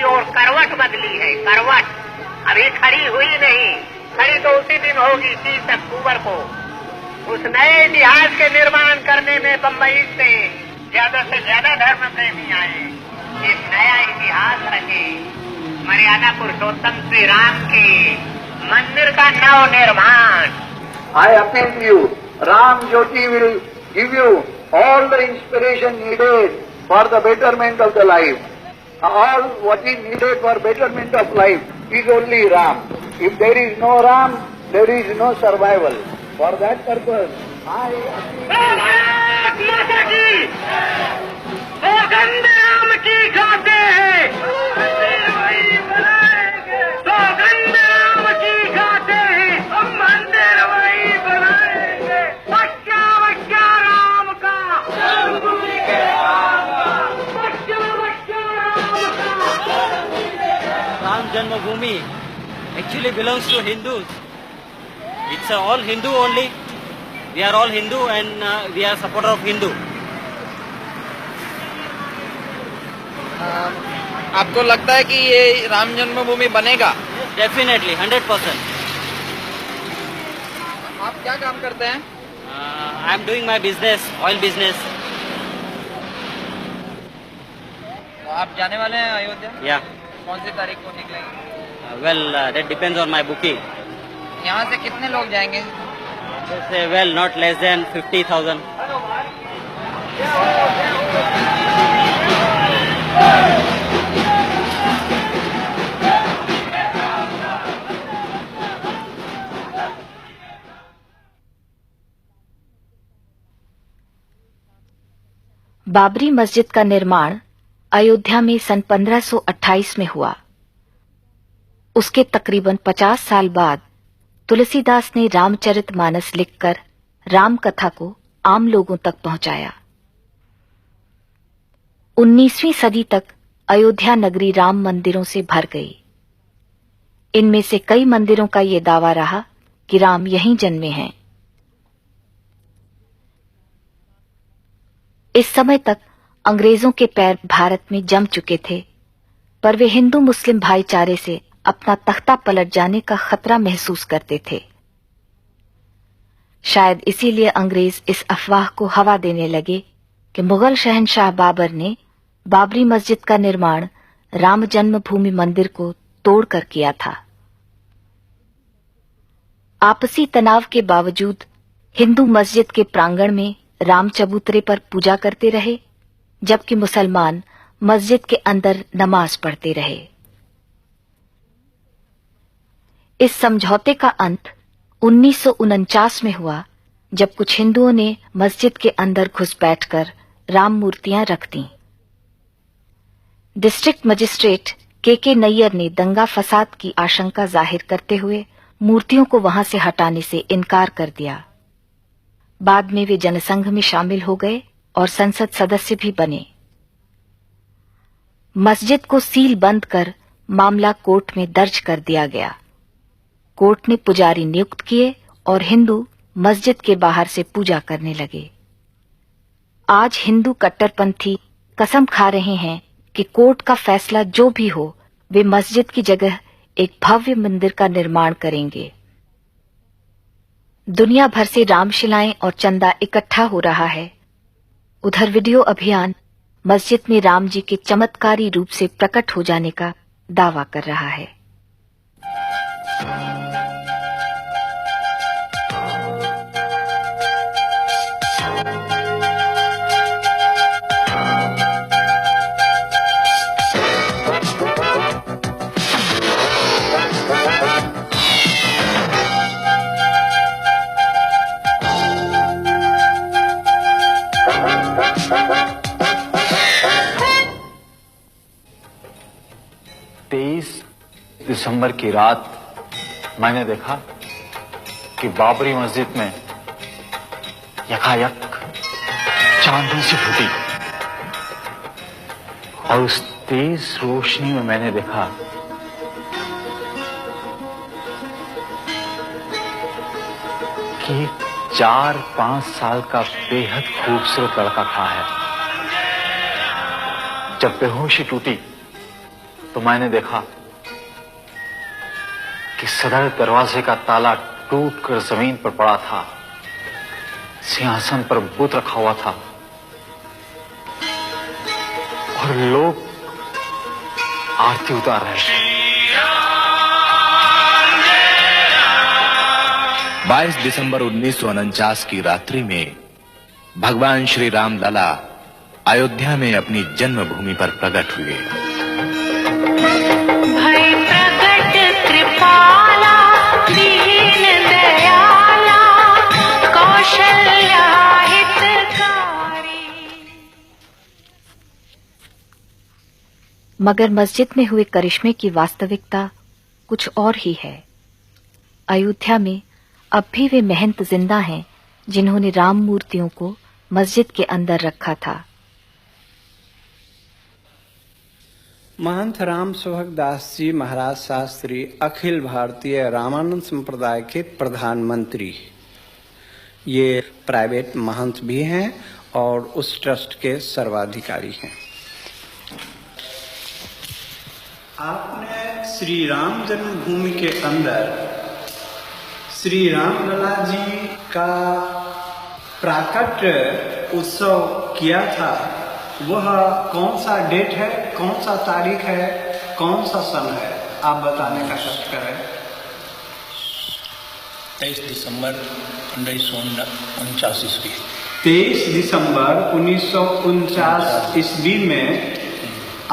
की ओर करवट बदली है, करवट अभी खड़ी हुई नहीं, खड़ी तो उसी दिन होगी 30 अक्टूबर को। उस नए इतिहास के निर्माण करने में बम्बई से ज्यादा धर्म प्रेमी आए, एक नया इतिहास रचे, मर्यादा पुरुषोत्तम श्री राम के मंदिर का नव निर्माण। I appeal to you, Ram Jyoti will give you all the inspiration needed for the betterment of the life. All what is needed for betterment of life is only Ram. If there is no Ram, there is no survival. For that purpose, I माता की सौगंध राम की खाते हैं, सौगंध राम की खाते हैं, हम मंदिर वही बनाएंगे, बच्चा बच्चा राम का, बच्चा बच्चा राम का। Ram Janmabhoomi actually belongs to Hindus. It's all Hindu only. We are all Hindu and we are supporter of Hindu. आपको लगता है कि ये राम जन्मभूमि बनेगा? Definitely, 100%. आप क्या काम करते हैं? I am doing my business, oil business. आप जाने वाले हैं अयोध्या? Yeah. कौन सी तारीख को निकलेंगे? Well, that depends on my booking. यहाँ से कितने लोग जाएंगे? Well, not less than 50,000. Babri मस्जिद का निर्माण अयोध्या में सन 1528 में हुआ। उसके तकरीबन 50 साल बाद तुलसीदास ने रामचरितमानस लिखकर राम कथा को आम लोगों तक पहुंचाया। 19वीं सदी तक अयोध्या नगरी राम मंदिरों से भर गई। इनमें से कई मंदिरों का ये दावा रहा कि राम यहीं जन्मे हैं। इस समय तक अंग्रेजों के पैर भारत में जम चुके थे, पर वे हिंदू मुस्लिम भाईचारे से अपना तख्ता पलट जाने का खतरा महसूस करते थे। शायद इसीलिए अंग्रेज इस अफवाह को हवा देने लगे कि मुगल शहंशाह बाबर ने बाबरी मस्जिद का निर्माण राम जन्मभूमि मंदिर को तोड़कर किया था। आपसी तनाव के बावजूद हिंदू मस्जिद के प्रांगण में राम चबूतरे पर पूजा करते रहे, जबकि मुसलमान मस्जिद के अंदर नमाज पढ़ते रहे। इस समझौते का अंत 1949 में हुआ, जब कुछ हिंदुओं ने मस्जिद के अंदर घुस बैठकर राम मूर्तियां रख दी। डिस्ट्रिक्ट मजिस्ट्रेट के नैयर ने दंगा फसाद की आशंका जाहिर करते हुए मूर्तियों को वहां से हटाने से इनकार कर दिया। बाद में वे जनसंघ में शामिल हो गए और संसद सदस्य भी बने। मस्जिद को सील बंद कर मामला कोर्ट में दर्ज कर दिया गया। कोर्ट ने पुजारी नियुक्त किए और हिंदू मस्जिद के बाहर से पूजा करने लगे। आज हिंदू कट्टरपंथी कसम खा रहे हैं कि कोर्ट का फैसला जो भी हो, वे मस्जिद की जगह एक भव्य मंदिर का निर्माण करेंगे। दुनिया भर से रामशिलाएं और चंदा इकट्ठा हो रहा है। उधर वीडियो अभियान मस्जिद में राम जी के चमत्कारी रूप से प्रकट हो जाने का दावा कर रहा है। दिसंबर की रात मैंने देखा कि बाबरी मस्जिद में यकायक चांदनी सी फूटी और उस तेज रोशनी में मैंने देखा कि 4-5 साल का बेहद खूबसूरत लड़का खड़ा है। जब बेहोशी टूटी तो मैंने देखा कि सदर दरवाजे का ताला टूटकर जमीन पर पड़ा था। सिंहासन पर बुत रखा हुआ था और लोग आरती उतार रहे थे। 22 दिसंबर 1949 की रात्रि में भगवान श्री राम लला अयोध्या में अपनी जन्मभूमि पर प्रकट हुए। भय प्रकट कृपाला दीन दयाला कौशल्या हितकारी। मगर मस्जिद में हुए करिश्मे की वास्तविकता कुछ और ही है। अयोध्या में अब भी वे महंत जिंदा हैं जिन्होंने राम मूर्तियों को मस्जिद के अंदर रखा था। महंत राम सेवक दास जी महाराज शास्त्री अखिल भारतीय रामानंद संप्रदाय के प्रधानमंत्री, ये प्राइवेट महंत भी हैं और उस ट्रस्ट के सर्वाधिकारी हैं। आपने श्री राम जन्मभूमि के अंदर श्री राम लला जी का प्राकट्य उत्सव किया था। वह कौन सा डेट है, कौन सा तारीख है, कौन सा सन है, आप बताने का कष्ट करें। 23 दिसंबर 1949 ईस्वी। 23 दिसंबर 1949 ईस्वी में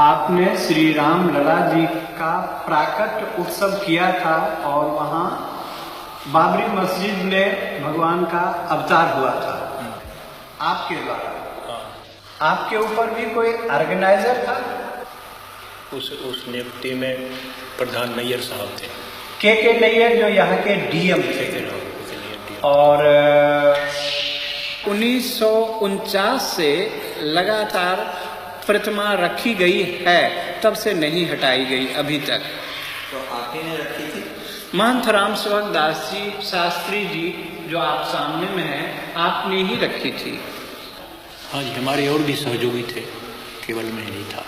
आपने श्री राम लला जी का प्राकट्य उत्सव किया था और वहाँ बाबरी मस्जिद में भगवान का अवतार हुआ था आपके द्वारा। आपके ऊपर भी कोई ऑर्गेनाइजर था? उस नियुक्ति में प्रधान नैयर साहब थे। के नैयर जो यहाँ के डीएम थे। और 1949 से लगातार प्रतिमा रखी गई है, तब से नहीं हटाई गई अभी तक। तो आप ही ने रखी थी? महंत राम सेवक दास जी शास्त्री जी जो आप सामने में हैं, आपने ही रखी थी। हाँ जी, हमारे और भी सहयोगी थे, केवल मैं नहीं था।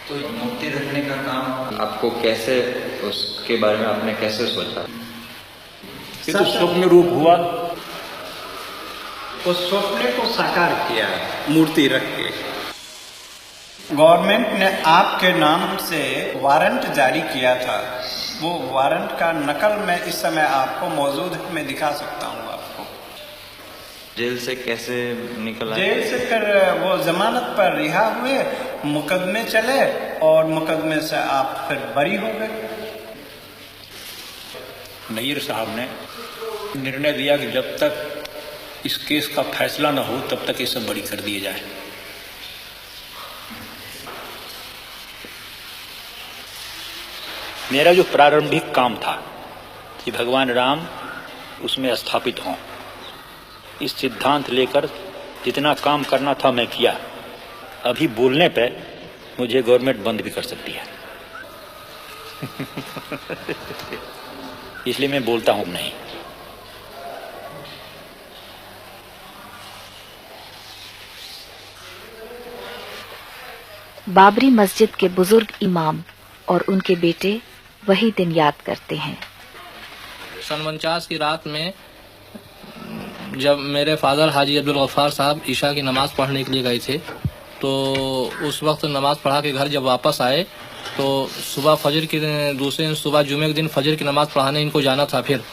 तो मूर्ति रखने का काम आपको कैसे, उसके बारे में आपने कैसे सोचा? ये तो स्वप्न रूप हुआ। उस स्वप्न को साकार किया मूर्ति रख के। गवर्नमेंट ने आपके नाम से वारंट जारी किया था। वो वारंट का नकल मैं इस समय आपको मौजूद है, मैं दिखा सकता हूँ आपको। जेल से कैसे निकला? जेल से फिर वो जमानत पर रिहा हुए, मुकदमे चले और मुकदमे से आप फिर बरी हो गए। नैयर साहब ने निर्णय दिया कि जब तक इस केस का फैसला न हो तब तक ये सब बरी कर दिए जाए। मेरा जो प्रारंभिक काम था कि भगवान राम उसमें स्थापित हों, इस सिद्धांत लेकर जितना काम करना था मैं किया। अभी बोलने पे मुझे गवर्नमेंट बंद भी कर सकती है इसलिए मैं बोलता हूं नहीं। बाबरी मस्जिद के बुजुर्ग इमाम और उनके बेटे वही दिन याद करते हैं। सन 49 की रात में जब मेरे फादर हाजी अब्दुल गफ्फार साहब ईशा की नमाज पढ़ने के लिए गए थे, तो उस वक्त नमाज पढ़ा के घर जब वापस आए तो सुबह फजर की दूसरे दिन सुबह जुमे के दिन फजर की नमाज पढ़ाने इनको जाना था। फिर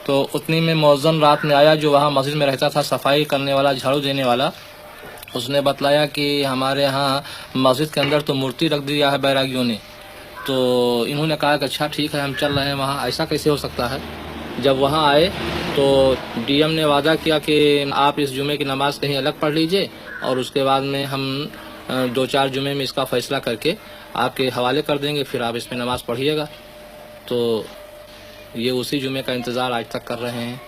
तो उतनी में मौज़न रात में आया, जो वहाँ मस्जिद में रहता था, सफाई करने वाला, झाड़ू देने वाला। उसने बतलाया कि हमारे यहाँ मस्जिद के अंदर तो मूर्ति रख दिया है बैरागियों ने। तो इन्होंने कहा कि अच्छा ठीक है, हम चल रहे हैं वहाँ, ऐसा कैसे हो सकता है। जब वहाँ आए तो डीएम ने वादा किया कि आप इस जुमे की नमाज़ कहीं अलग पढ़ लीजिए और उसके बाद में हम 2-4 जुमे में इसका फैसला करके आपके हवाले कर देंगे, फिर आप इसमें नमाज़ पढ़िएगा। तो ये उसी जुमे का इंतज़ार आज तक कर रहे हैं।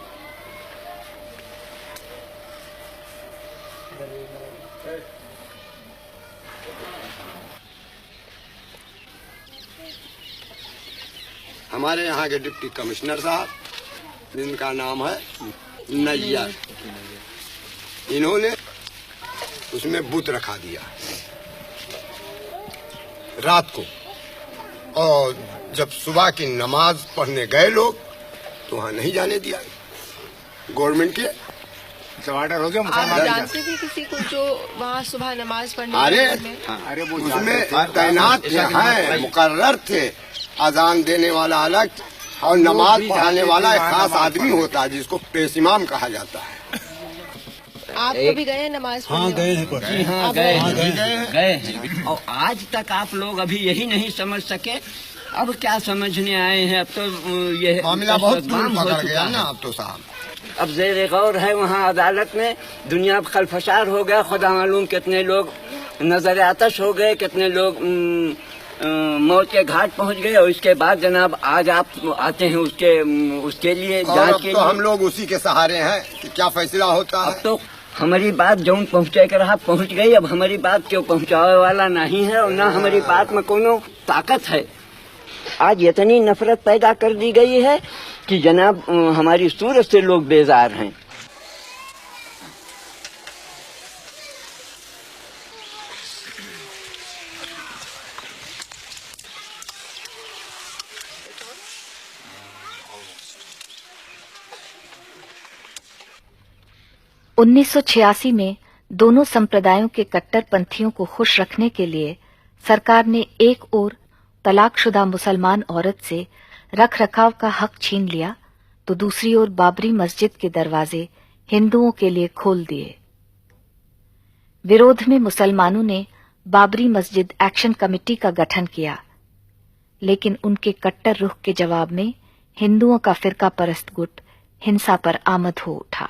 हमारे यहाँ के डिप्टी कमिश्नर साहब, जिनका नाम है नैयर, इन्होंने उसमें बुत रखा दिया रात को, और जब सुबह की नमाज पढ़ने गए लोग तो वहाँ नहीं जाने दिया गवर्नमेंट के। आप जानते थे किसी को जो वहाँ सुबह नमाज पढ़ने? अरे उसमें तैनात हैं, मुकर्रर थे। अजान देने वाला अलग और नमाज पढ़ाने वाला एक खास आदमी होता है जिसको पेश इमाम कहा जाता है। आप कभी गए नमाज पढ़ने? हाँ गए हैं, हाँ गए हैं। और आज तक आप लोग अभी यही नहीं समझ सके, अब क्या समझने आए हैं? अब तो ये मामला बहुत दूर पकड़ गया ना अब तो साहब। अब ज़ेर गौर है वहाँ अदालत में, दुनिया खलफशार हो गया, खुदा मालूम कितने लोग नजर आतश हो गए, कितने लोग मौत के घाट पहुँच गए। और इसके बाद जनाब आज आप आते हैं उसके लिए जांच के लिए। हम लोग उसी के सहारे हैं कि क्या फैसला होता है। अब तो हमारी बात जौन पहुँचे कर रहा पहुँच गई, अब हमारी बात क्यों पहुँचाने वाला नहीं है और ना हमारी बात में कोनो ताकत है। आज इतनी नफरत पैदा कर दी गई है कि जनाब हमारी सूरत से लोग बेजार हैं। (1986) में दोनों संप्रदायों के कट्टरपंथियों को खुश रखने के लिए सरकार ने एक ओर तलाकशुदा मुसलमान औरत से रख रखाव का हक छीन लिया तो दूसरी ओर बाबरी मस्जिद के दरवाजे हिंदुओं के लिए खोल दिए। विरोध में मुसलमानों ने बाबरी मस्जिद एक्शन कमेटी का गठन किया, लेकिन उनके कट्टर रुख के जवाब में हिंदुओं का फिरका परस्त गुट हिंसा पर आमद हो उठा।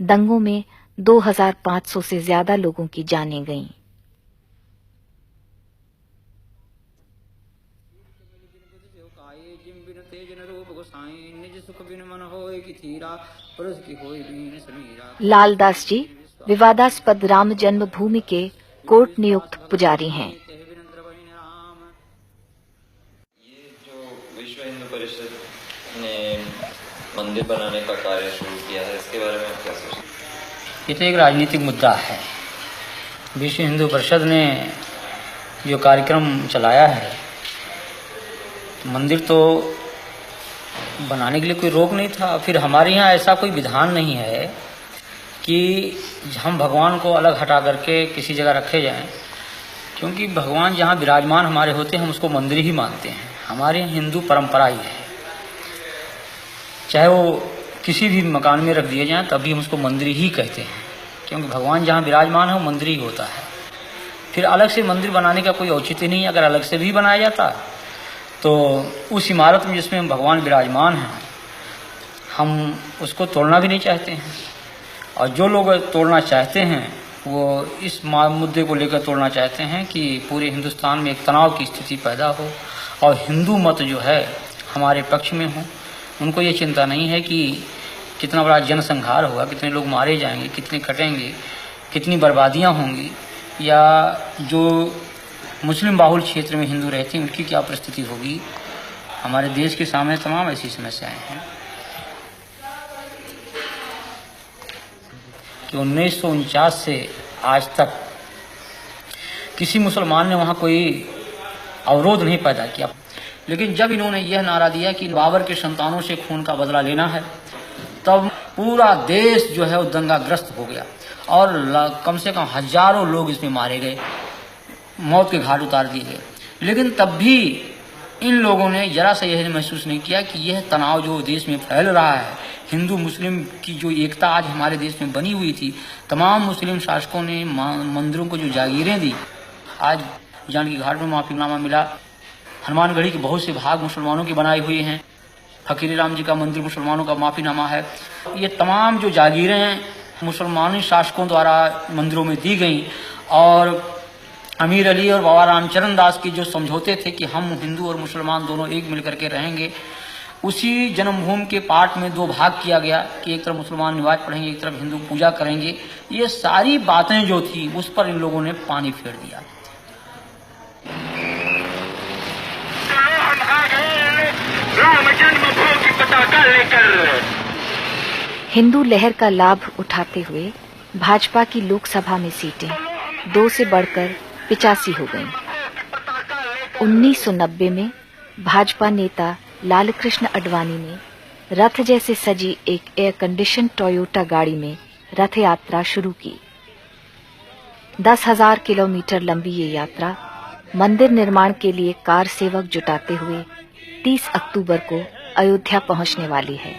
दंगों में 2500 से ज्यादा लोगों की जानें गईं। लालदास जी विवादास्पद राम जन्मभूमि के कोर्ट नियुक्त पुजारी हैं। ये जो विश्व हिंदू परिषद ने मंदिर बनाने का कार्य शुरू किया है, इसके बारे में आप क्या सोचते हैं? ये तो एक राजनीतिक मुद्दा है। विश्व हिंदू परिषद ने जो कार्यक्रम चलाया है, मंदिर तो बनाने के लिए कोई रोक नहीं था। फिर हमारे यहाँ ऐसा कोई विधान नहीं है कि हम भगवान को अलग हटा करके किसी जगह रखे जाएं, क्योंकि भगवान जहाँ विराजमान हमारे होते हैं हम उसको मंदिर ही मानते हैं। हमारे यहाँ हिंदू परंपरा ही है, चाहे वो किसी भी मकान में रख दिए जाएं तभी हम उसको मंदिर ही कहते हैं, क्योंकि भगवान जहाँ विराजमान है वो मंदिर ही होता है। फिर अलग से मंदिर बनाने का कोई औचित्य नहीं है। अगर अलग से भी बनाया जाता तो उस इमारत में जिसमें भगवान विराजमान हैं हम उसको तोड़ना भी नहीं चाहते हैं। और जो लोग तोड़ना चाहते हैं वो इस मुद्दे को लेकर तोड़ना चाहते हैं कि पूरे हिंदुस्तान में एक तनाव की स्थिति पैदा हो और हिंदू मत जो है हमारे पक्ष में हो। उनको ये चिंता नहीं है कि कितना बड़ा जनसंहार होगा, कितने लोग मारे जाएंगे, कितने कटेंगे, कितनी बर्बादियां होंगी, या जो मुस्लिम बाहुल क्षेत्र में हिंदू रहते हैं उनकी क्या परिस्थिति होगी। हमारे देश के सामने तमाम ऐसी समस्याएं हैं कि 1949 से आज तक किसी मुसलमान ने वहाँ कोई अवरोध नहीं पैदा किया। लेकिन जब इन्होंने यह नारा दिया कि बाबर के संतानों से खून का बदला लेना है, तब पूरा देश जो है वो दंगाग्रस्त हो गया और कम से कम हजारों लोग इसमें मारे गए, मौत के घाट उतार दिए गए। लेकिन तब भी इन लोगों ने जरा सा यह महसूस नहीं किया कि यह तनाव जो देश में फैल रहा है, हिंदू मुस्लिम की जो एकता आज हमारे देश में बनी हुई थी, तमाम मुस्लिम शासकों ने मंदिरों को जो जागीरें दी। आज जानकी घाट में माफीनामा मिला, हनुमानगढ़ी के बहुत से भाग मुसलमानों की बनाई हुई हैं, फकीर राम जी का मंदिर मुसलमानों का माफीनामा है। ये तमाम जो जागीरें मुसलमानी शासकों द्वारा मंदिरों में दी गई और अमीर अली और बाबा रामचरण दास की जो समझौते थे कि हम हिंदू और मुसलमान दोनों एक मिलकर के रहेंगे, उसी जन्मभूमि के पार्ट में दो भाग किया गया कि एक तरफ मुसलमान नमाज पढ़ेंगे, एक तरफ हिंदू पूजा करेंगे। ये सारी बातें जो थी उस पर इन लोगों ने पानी फेर दिया। हिंदू लहर का लाभ उठाते हुए भाजपा की लोकसभा में सीटें 2 से बढ़कर 85 हो गईं। 1990 में भाजपा नेता लालकृष्ण आडवाणी ने रथ जैसे सजी एक एयर कंडीशन टोयोटा गाड़ी में रथ यात्रा शुरू की। 10,000 किलोमीटर लंबी ये यात्रा मंदिर निर्माण के लिए कार सेवक जुटाते हुए 30 अक्टूबर को अयोध्या पहुंचने वाली है।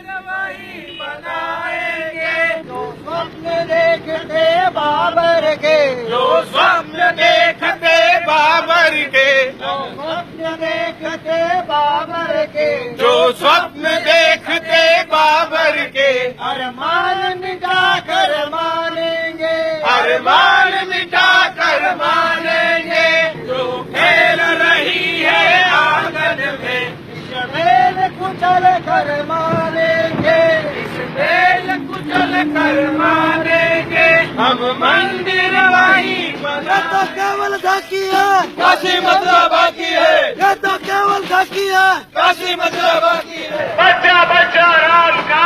देखते बाबर के, जो स्वप्न देखते बाबर के, जो स्वप्न देखते बाबर के, जो स्वप्न देखते बाबर के, अरमान मिटा कर मानेंगे, अरमान मिटा कर मानेंगे, जो खेल रही है आंगन में, इस मेल कुचल कर मानेंगे, इस मेल कुचल कर मानेंगे, हम मंदिर वही बना। ये तो केवल झांकी है, काशी मथुरा बाकी है, ये तो केवल झांकी है, काशी मथुरा बाकी है। बच्चा बच्चा राम का,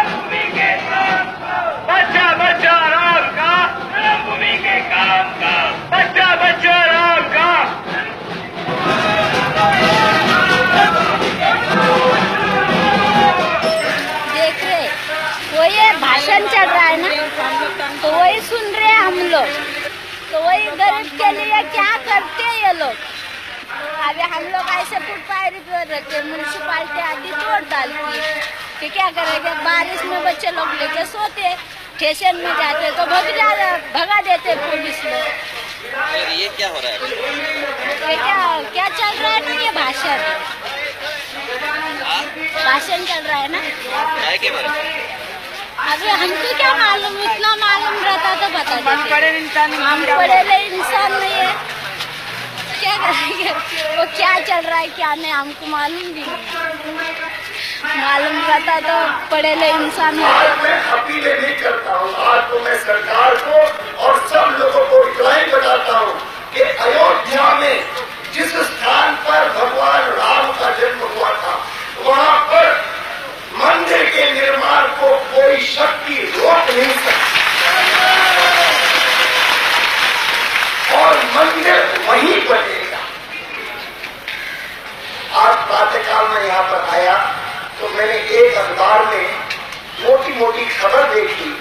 भूमि के काम का, बच्चा बच्चा राम का, भूमि के काम का, बच्चा बच्चा राम का। देख रहे वो ये भाषण चल रहा है ना, तो वही सुन रहे हैं हम लोग, तो वही गरीब के लिए क्या करते हैं ये लोग। अभी हम लोग ऐसे फुटपाथ पर रखे, म्यूनसिपालिटी आदि तोड़ डालती है कि क्या करेंगे। बारिश में बच्चे लोग लेके सोते, स्टेशन में जाते तो भगा देते पुलिस लोग। ये क्या हो रहा है? क्या चल रहा है ना, ये भाषण चल रहा है ना। के बारे अभी हमको क्या मालूम, इतना मालूम रहता तो बता देते। हम पढ़े इंसान नहीं है, क्या करेंगे। वो क्या चल रहा है क्या नहीं हमको मालूम भी नहीं, मालूम रहता तो पढ़े ले इंसान होते। मैं अपीलें नहीं करता हूँ, आज तो मैं सरकार को और सब लोगों को इतना बताता हूँ कि अयोध्या में जिस स्थान पर भगवान राम का जन्म हुआ था, वहाँ पर मंदिर के निर्माण को कोई शक्ति रोक नहीं सकती, और मंदिर वहीं बनेगा। आज प्रातःकाल में यहाँ पर आया तो मैंने एक अखबार में मोटी मोटी खबर देखी,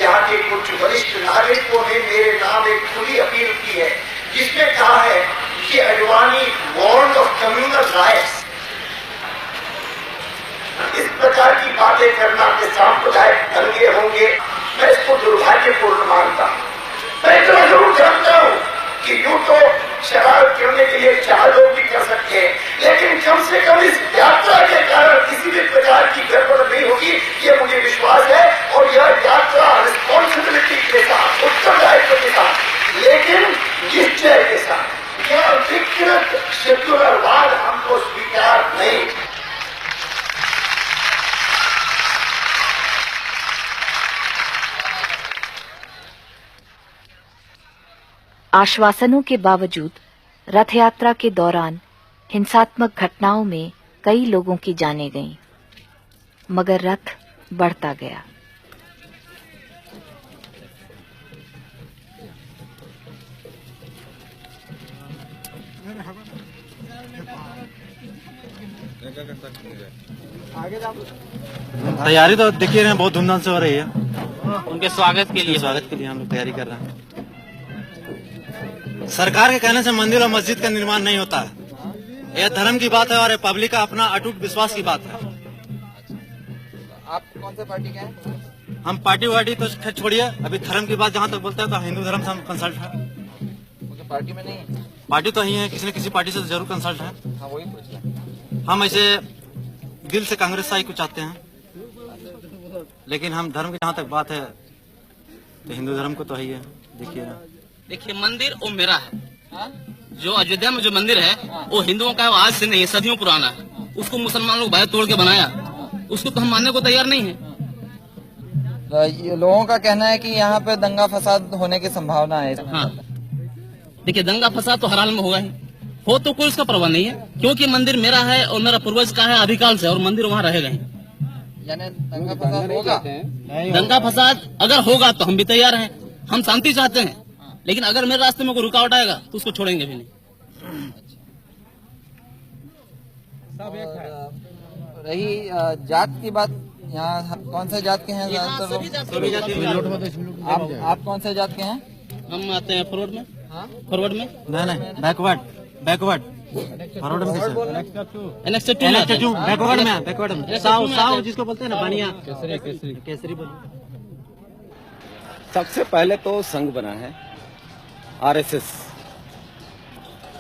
यहाँ के कुछ वरिष्ठ नागरिकों ने मेरे नाम एक खुली अपील की है, जिसमें कहा है कि Advani warned of communal riots. इस प्रकार की बातें करना के सांप्रदायिक दंगे होंगे, मैं इसको दुर्भाग्यपूर्ण मानता हूँ। मैं इतना जरूर जानता हूँ कि यूं तो शरारत करने के लिए 4 लोग भी कर सकते हैं, लेकिन कम से कम इस यात्रा के कारण किसी भी प्रकार की गड़बड़ नहीं होगी, ये मुझे विश्वास है। और यह यात्रा रिस्पॉन्सिबिलिटी के साथ, उत्तरदायित्व के साथ, लेकिन निश्चय के साथ। यह विकृत सेक्युलरवाद हमको स्वीकार नहीं। आश्वासनों के बावजूद रथ यात्रा के दौरान हिंसात्मक घटनाओं में कई लोगों की जानें गईं, मगर रथ बढ़ता गया। तैयारी तो देखिए रहे हैं, बहुत धूमधाम से हो रही है। उनके स्वागत के लिए हम लोग तैयारी कर रहे हैं। सरकार के कहने से मंदिर और मस्जिद का निर्माण नहीं होता है। यह धर्म की बात है और पब्लिक का अपना अटूट विश्वास की बात है। आप कौन से पार्टी के हैं? हम पार्टी वार्टी तो छोड़िए, अभी धर्म की बात जहाँ तक बोलते हैं तो हिंदू धर्म से हम कंसल्ट है। पार्टी में नहीं है? पार्टी तो ही है, किसी न किसी पार्टी से जरूर कंसल्ट है। हाँ, वही पूछ रहे। हम ऐसे दिल से कांग्रेस साई को चाहते हैं, लेकिन हम धर्म की जहाँ तक बात है तो हिंदू धर्म को तो ही है। देखिए मंदिर वो मेरा है, जो अयोध्या में जो मंदिर है वो हिंदुओं का है, वो आज से नहीं है, सदियों पुराना है। उसको मुसलमान लोग बाहर तोड़ के बनाया, उसको तो हम मानने को तैयार नहीं है। ये लोगों का कहना है कि यहाँ पे दंगा फसाद होने की संभावना है। हाँ, देखिए दंगा फसाद तो हर हाल में होगा ही, हो तो कोई उसका परवाह नहीं है, क्योंकि मंदिर मेरा है और मेरा पूर्वज का है अधिकाल से, और मंदिर वहाँ रहेगा ही। यानी दंगा फसाद होगा? दंगा फसाद अगर होगा तो हम भी तैयार हैं, हम शांति चाहते हैं, लेकिन अगर मेरे रास्ते में कोई रुकावट आएगा तो उसको छोड़ेंगे भी नहीं। और रही जात की बात, यहाँ कौन सा जात के हैं ज्यादातर लोग? आप कौन सा जात के हैं? हम आते हैं फॉरवर्ड में। हाँ? फॉरवर्ड में नहीं बैकवर्ड फॉरवर्ड में बैकवर्ड में साव जिसको बोलते हैं ना बनिया केसरी बोलो। सबसे पहले तो संघ बना है आरएसएस,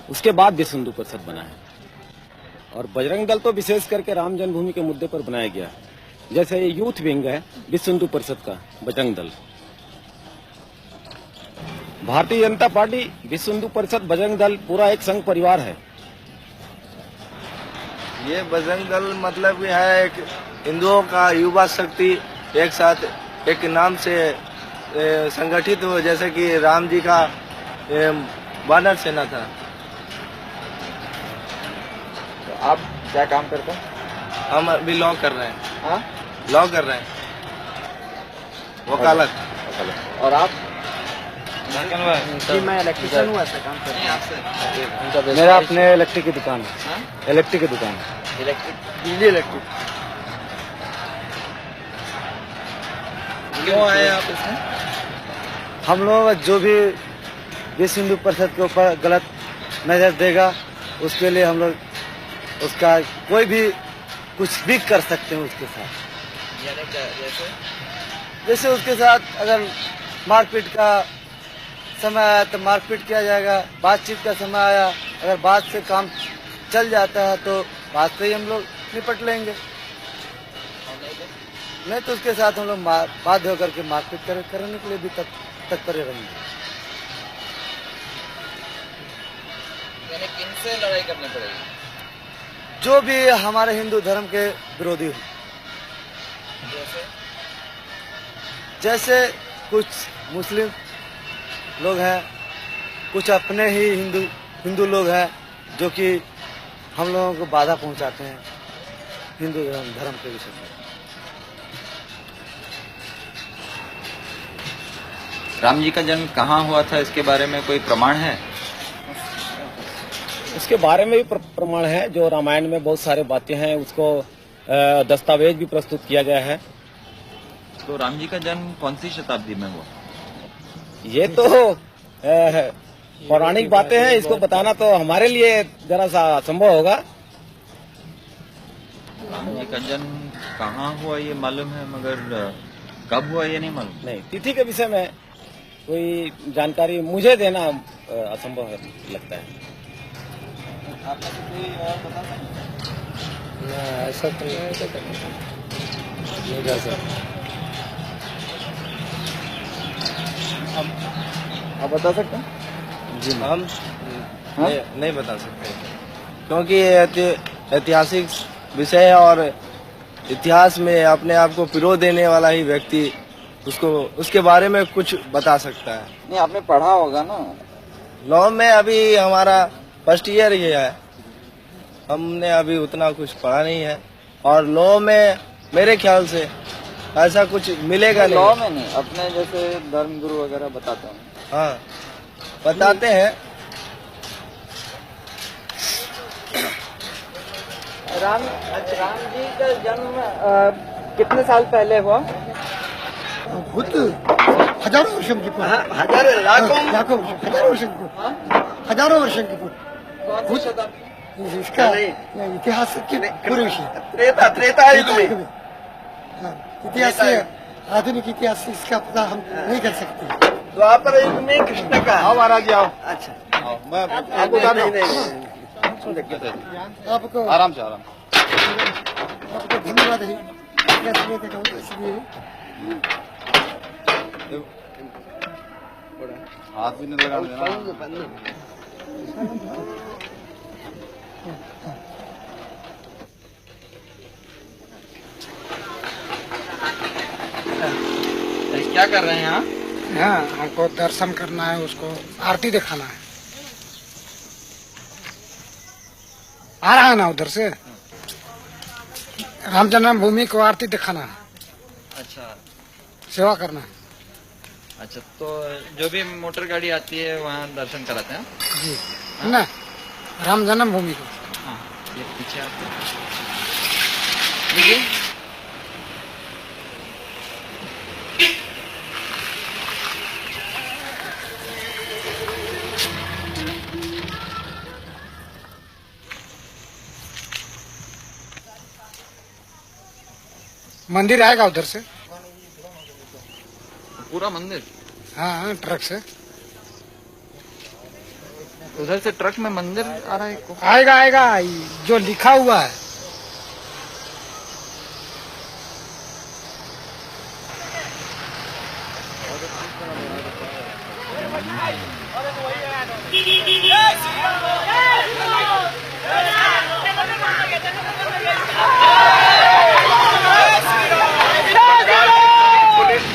उसके बाद विश्व हिंदू परिषद बना है, और बजरंग दल तो विशेष करके राम जन्मभूमि के मुद्दे पर बनाया गया। जैसे यूथ विंग है विश्व हिंदू परिषद का बजरंग दल, भारतीय जनता पार्टी, विश्व हिंदू परिषद, बजरंग दल पूरा एक संघ परिवार है। ये बजरंग दल मतलब है एक हिंदुओं का युवा शक्ति एक साथ एक नाम से संगठित हो, जैसे कि राम जी का वानर सेना था। तो आप क्या काम करते हैं? हम अभी लॉ कर रहे हैं। हाँ? लॉ कर रहे हैं, वकालत। और आप? जी मैं इलेक्ट्रिशियन हूँ, ऐसा काम कर रहे हैं आपसे। मेरा अपने इलेक्ट्रिक की दुकान है। इलेक्ट्रिक की दुकान है, बिजली इलेक्ट्रिक। क्यों आए आप इसमें? हम लोग जो भी विश्व हिंदू परिषद के ऊपर गलत नजर देगा उसके लिए हम लोग उसका कोई भी कुछ भी कर सकते हैं उसके साथ। जैसे उसके साथ अगर मारपीट का समय आया तो मारपीट किया जाएगा, बातचीत का समय आया अगर बात से काम चल जाता है तो बात से ही हम लोग निपट लेंगे, नहीं तो उसके साथ हम लोग बाध्य होकर के मारपीट करने के लिए भी तत्पर रहेंगे। यानी किनसे लड़ाई करनी पड़ेगी? जो भी हमारे हिंदू धर्म के विरोधी हो, जैसे कुछ मुस्लिम लोग हैं, कुछ अपने ही हिंदू लोग हैं जो कि हम लोगों को बाधा पहुंचाते हैं हिंदू धर्म के विषय में। राम जी का जन्म कहाँ हुआ था, इसके बारे में कोई प्रमाण है? इसके बारे में भी प्रमाण है, जो रामायण में बहुत सारे बातें हैं, उसको दस्तावेज भी प्रस्तुत किया गया है। तो राम जी का जन्म कौन सी शताब्दी में हुआ? ये तो पौराणिक बातें हैं, इसको बताना तो हमारे लिए जरा सा असंभव होगा। राम जी का जन्म कहाँ हुआ ये मालूम है, मगर कब हुआ ये नहीं मालूम। नहीं, तिथि के विषय में कोई जानकारी मुझे देना असंभव लगता है। ऐसा तो नहीं कर सकते। आप बता सकते हैं? जी हम नहीं बता सकते, क्योंकि ये ऐतिहासिक विषय है और इतिहास में अपने आप को पिरो देने वाला ही व्यक्ति उसके बारे में कुछ बता सकता है। नहीं, आपने पढ़ा होगा ना लॉ में? अभी हमारा फर्स्ट ईयर ही है, हमने अभी उतना कुछ पढ़ा नहीं है, और लॉ में मेरे ख्याल से ऐसा कुछ मिलेगा नहीं। लॉ में नहीं, अपने जैसे धर्म गुरु वगैरह बताते हैं। हाँ बताते हैं। राम जी का जन्म कितने साल पहले हुआ? हजारों वर्षों की पूर्व। हजारों वर्षों की पूर्व। इसका इतिहास पूरे विषय त्रेता युग में। इतिहास से आधुनिक इतिहास से इसका पता हम नहीं कर सकते। द्वापर युग में कृष्ण का। आओ महाराज जी आओ। अच्छा मैं आपको बता दूं। आपको आराम से आराम। आपको धन्यवाद है इसलिए हाथ भी नहीं लगा। क्या कर रहे हैं यहाँ? हाँ, हमको दर्शन करना है, उसको आरती दिखाना है। आ रहा है ना उधर से, राम जन्मभूमि को आरती दिखाना है। अच्छा, सेवा करना है। अच्छा, तो जो भी मोटर गाड़ी आती है वहाँ दर्शन कराते हैं? जी, है ना, राम जन्मभूमि को। ये पीछे आते देखिए मंदिर आएगा उधर से, पूरा मंदिर। हाँ ट्रक से उधर से ट्रक में मंदिर आ रहा है। आएगा आएगा जो लिखा हुआ है।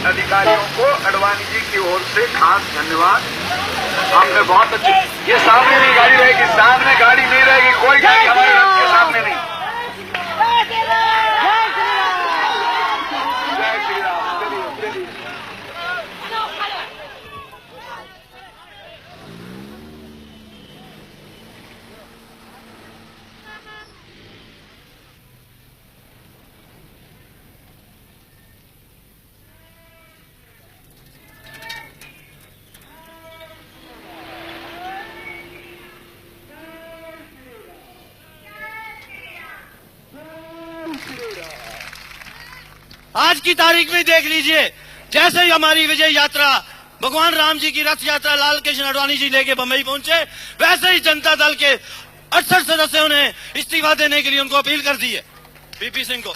अधिकारियों को अडवाणी जी की ओर से खास धन्यवाद। हमने बहुत अच्छी, ये सामने नहीं गाड़ी रहेगी, सामने गाड़ी नहीं रहेगी, कोई गाड़ी हमारे रथ के सामने नहीं। जय श्री राम। चलिए चलिए। आज की तारीख में देख लीजिए, जैसे ही हमारी विजय यात्रा भगवान राम जी की रथ यात्रा लाल कृष्ण आडवाणी जी लेके बंबई पहुंचे, वैसे ही जनता दल के 68 सदस्यों ने इस्तीफा देने के लिए उनको अपील कर दी है वीपी सिंह को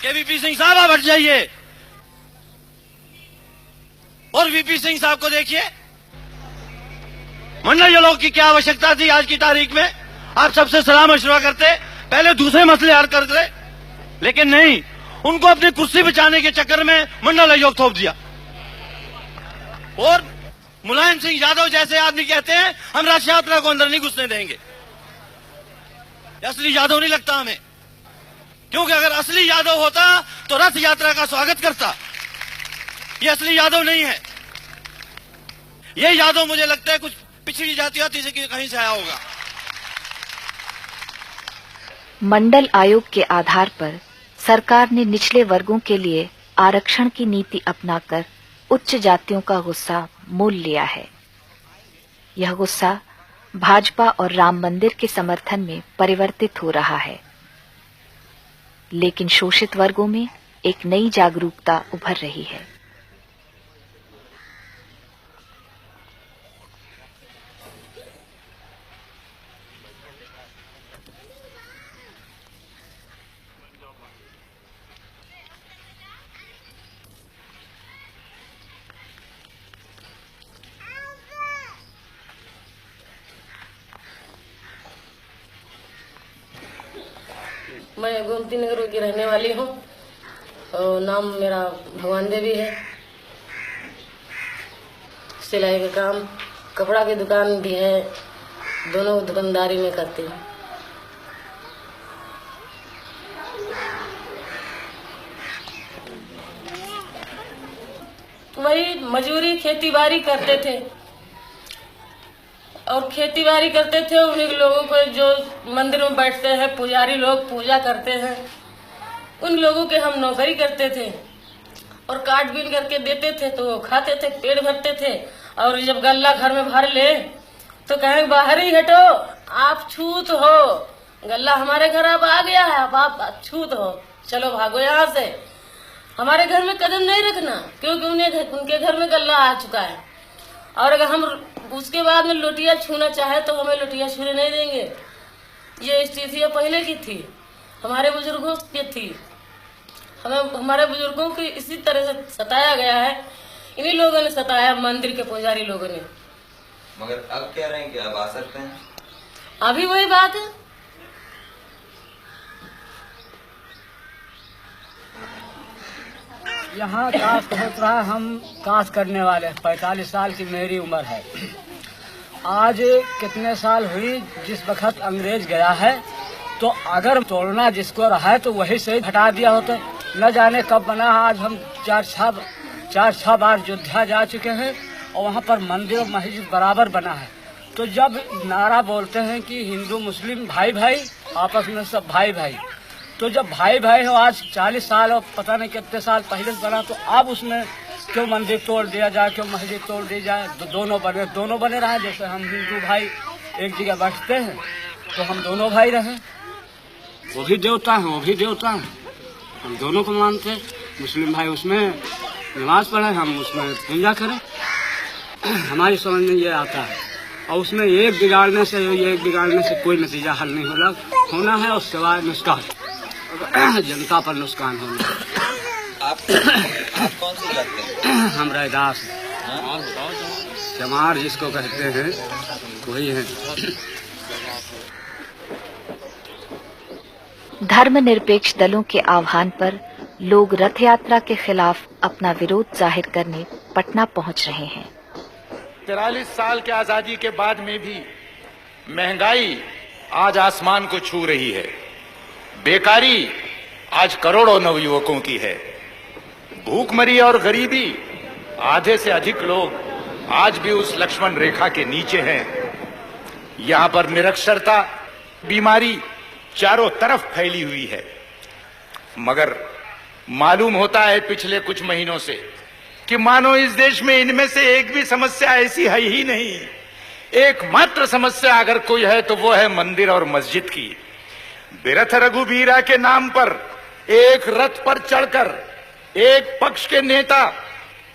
कि वीपी सिंह साहब आप हट जाइए। और वीपी सिंह साहब को देखिए, मंडल लोग की क्या आवश्यकता थी आज की तारीख में? आप सबसे सलाह मशवरा करते, पहले दूसरे मसले हल करते, लेकिन नहीं, उनको अपनी कुर्सी बचाने के चक्कर में मंडल आयोग थोप दिया। और मुलायम सिंह यादव जैसे आदमी कहते हैं हम रथ यात्रा को अंदर नहीं घुसने देंगे। असली यादव नहीं लगता हमें, क्योंकि अगर असली यादव होता तो रथ यात्रा का स्वागत करता। ये असली यादव नहीं है, ये यादव मुझे लगता है कुछ पिछड़ी जाति से कहीं से आया होगा। मंडल आयोग के आधार पर सरकार ने निचले वर्गों के लिए आरक्षण की नीति अपनाकर उच्च जातियों का गुस्सा मोल लिया है। यह गुस्सा भाजपा और राम मंदिर के समर्थन में परिवर्तित हो रहा है, लेकिन शोषित वर्गों में एक नई जागरूकता उभर रही है। मैं गोमती नगर की रहने वाली हूँ और नाम मेरा भगवान देवी है। सिलाई का काम, कपड़ा की दुकान भी है, दोनों दुकानदारी में करती हूँ। वही मजूरी खेती बाड़ी करते थे और खेती बाड़ी करते थे। उन्हीं लोगों को जो मंदिर में बैठते हैं पुजारी लोग पूजा करते हैं, उन लोगों के हम नौकरी करते थे और काट बीन करके देते थे तो वो खाते थे, पेट भरते थे। और जब गल्ला घर में भर ले तो कहें बाहर ही हटो, आप छूत हो, गल्ला हमारे घर अब आ गया है, अब आप छूत हो, चलो भागो यहाँ से, हमारे घर में कदम नहीं रखना, क्योंकि उनके घर में गल्ला आ चुका है। और अगर हम उसके बाद में लोटिया छूना चाहे तो हमें लोटिया छूने नहीं देंगे। ये स्थिति पहले की थी, हमारे बुजुर्गों की थी। हमें हमारे बुजुर्गों को इसी तरह से सताया गया है, इन्हीं लोगों ने सताया, मंदिर के पुजारी लोगों ने। मगर अब कह रहे हैं कि अब आ सकते हैं। अभी वही बात है, यहाँ कास्ट होत रहा, हम कास्ट करने वाले 45 साल की मेरी उम्र है। आज कितने साल हुई जिस वक्त अंग्रेज गया है, तो अगर तोड़ना जिसको रहा है तो वही से हटा दिया होता। न जाने कब बना। आज हम चार छह बार अयोध्या जा चुके हैं और वहाँ पर मंदिर और मस्जिद बराबर बना है। तो जब नारा बोलते हैं कि हिंदू मुस्लिम भाई भाई आपस में सब भाई भाई, तो जब भाई भाई हो आज 40 साल और पता नहीं कितने साल पहले से बना, तो अब उसमें क्यों मंदिर तोड़ दिया जाए, क्यों मस्जिद तोड़ दी जाए? दोनों बने रहे। जैसे हम हिंदू भाई एक जगह बैठते हैं तो हम दोनों भाई रहे। वो भी देवता है, वो भी देवता है, हम दोनों को मानते हैं। मुस्लिम भाई उसमें नमाज पढ़े, हम उसमें पूजा करें। हमारी समझ में ये आता है। और उसमें एक बिगाड़ने से कोई नतीजा हल नहीं होना है, और सिवाय नुकसान जनता पर नुकसान होना है। आप कौन सी जात के हैं? हम रैदास चमार जिसको कहते हैं वही है। धर्मनिरपेक्ष दलों के आह्वान पर लोग रथ यात्रा के खिलाफ अपना विरोध जाहिर करने पटना पहुंच रहे हैं। 43 साल के आजादी के बाद में भी महंगाई आज आसमान को छू रही है। बेकारी आज करोड़ों नवयुवकों की है। भूखमरी और गरीबी, आधे से अधिक लोग आज भी उस लक्ष्मण रेखा के नीचे हैं। यहां पर निरक्षरता, बीमारी चारों तरफ फैली हुई है। मगर मालूम होता है पिछले कुछ महीनों से कि मानो इस देश में इनमें से एक भी समस्या ऐसी है ही नहीं। एकमात्र समस्या अगर कोई है तो वो है मंदिर और मस्जिद की। बिरथ रघुबीरा के नाम पर एक रथ पर चढ़कर एक पक्ष के नेता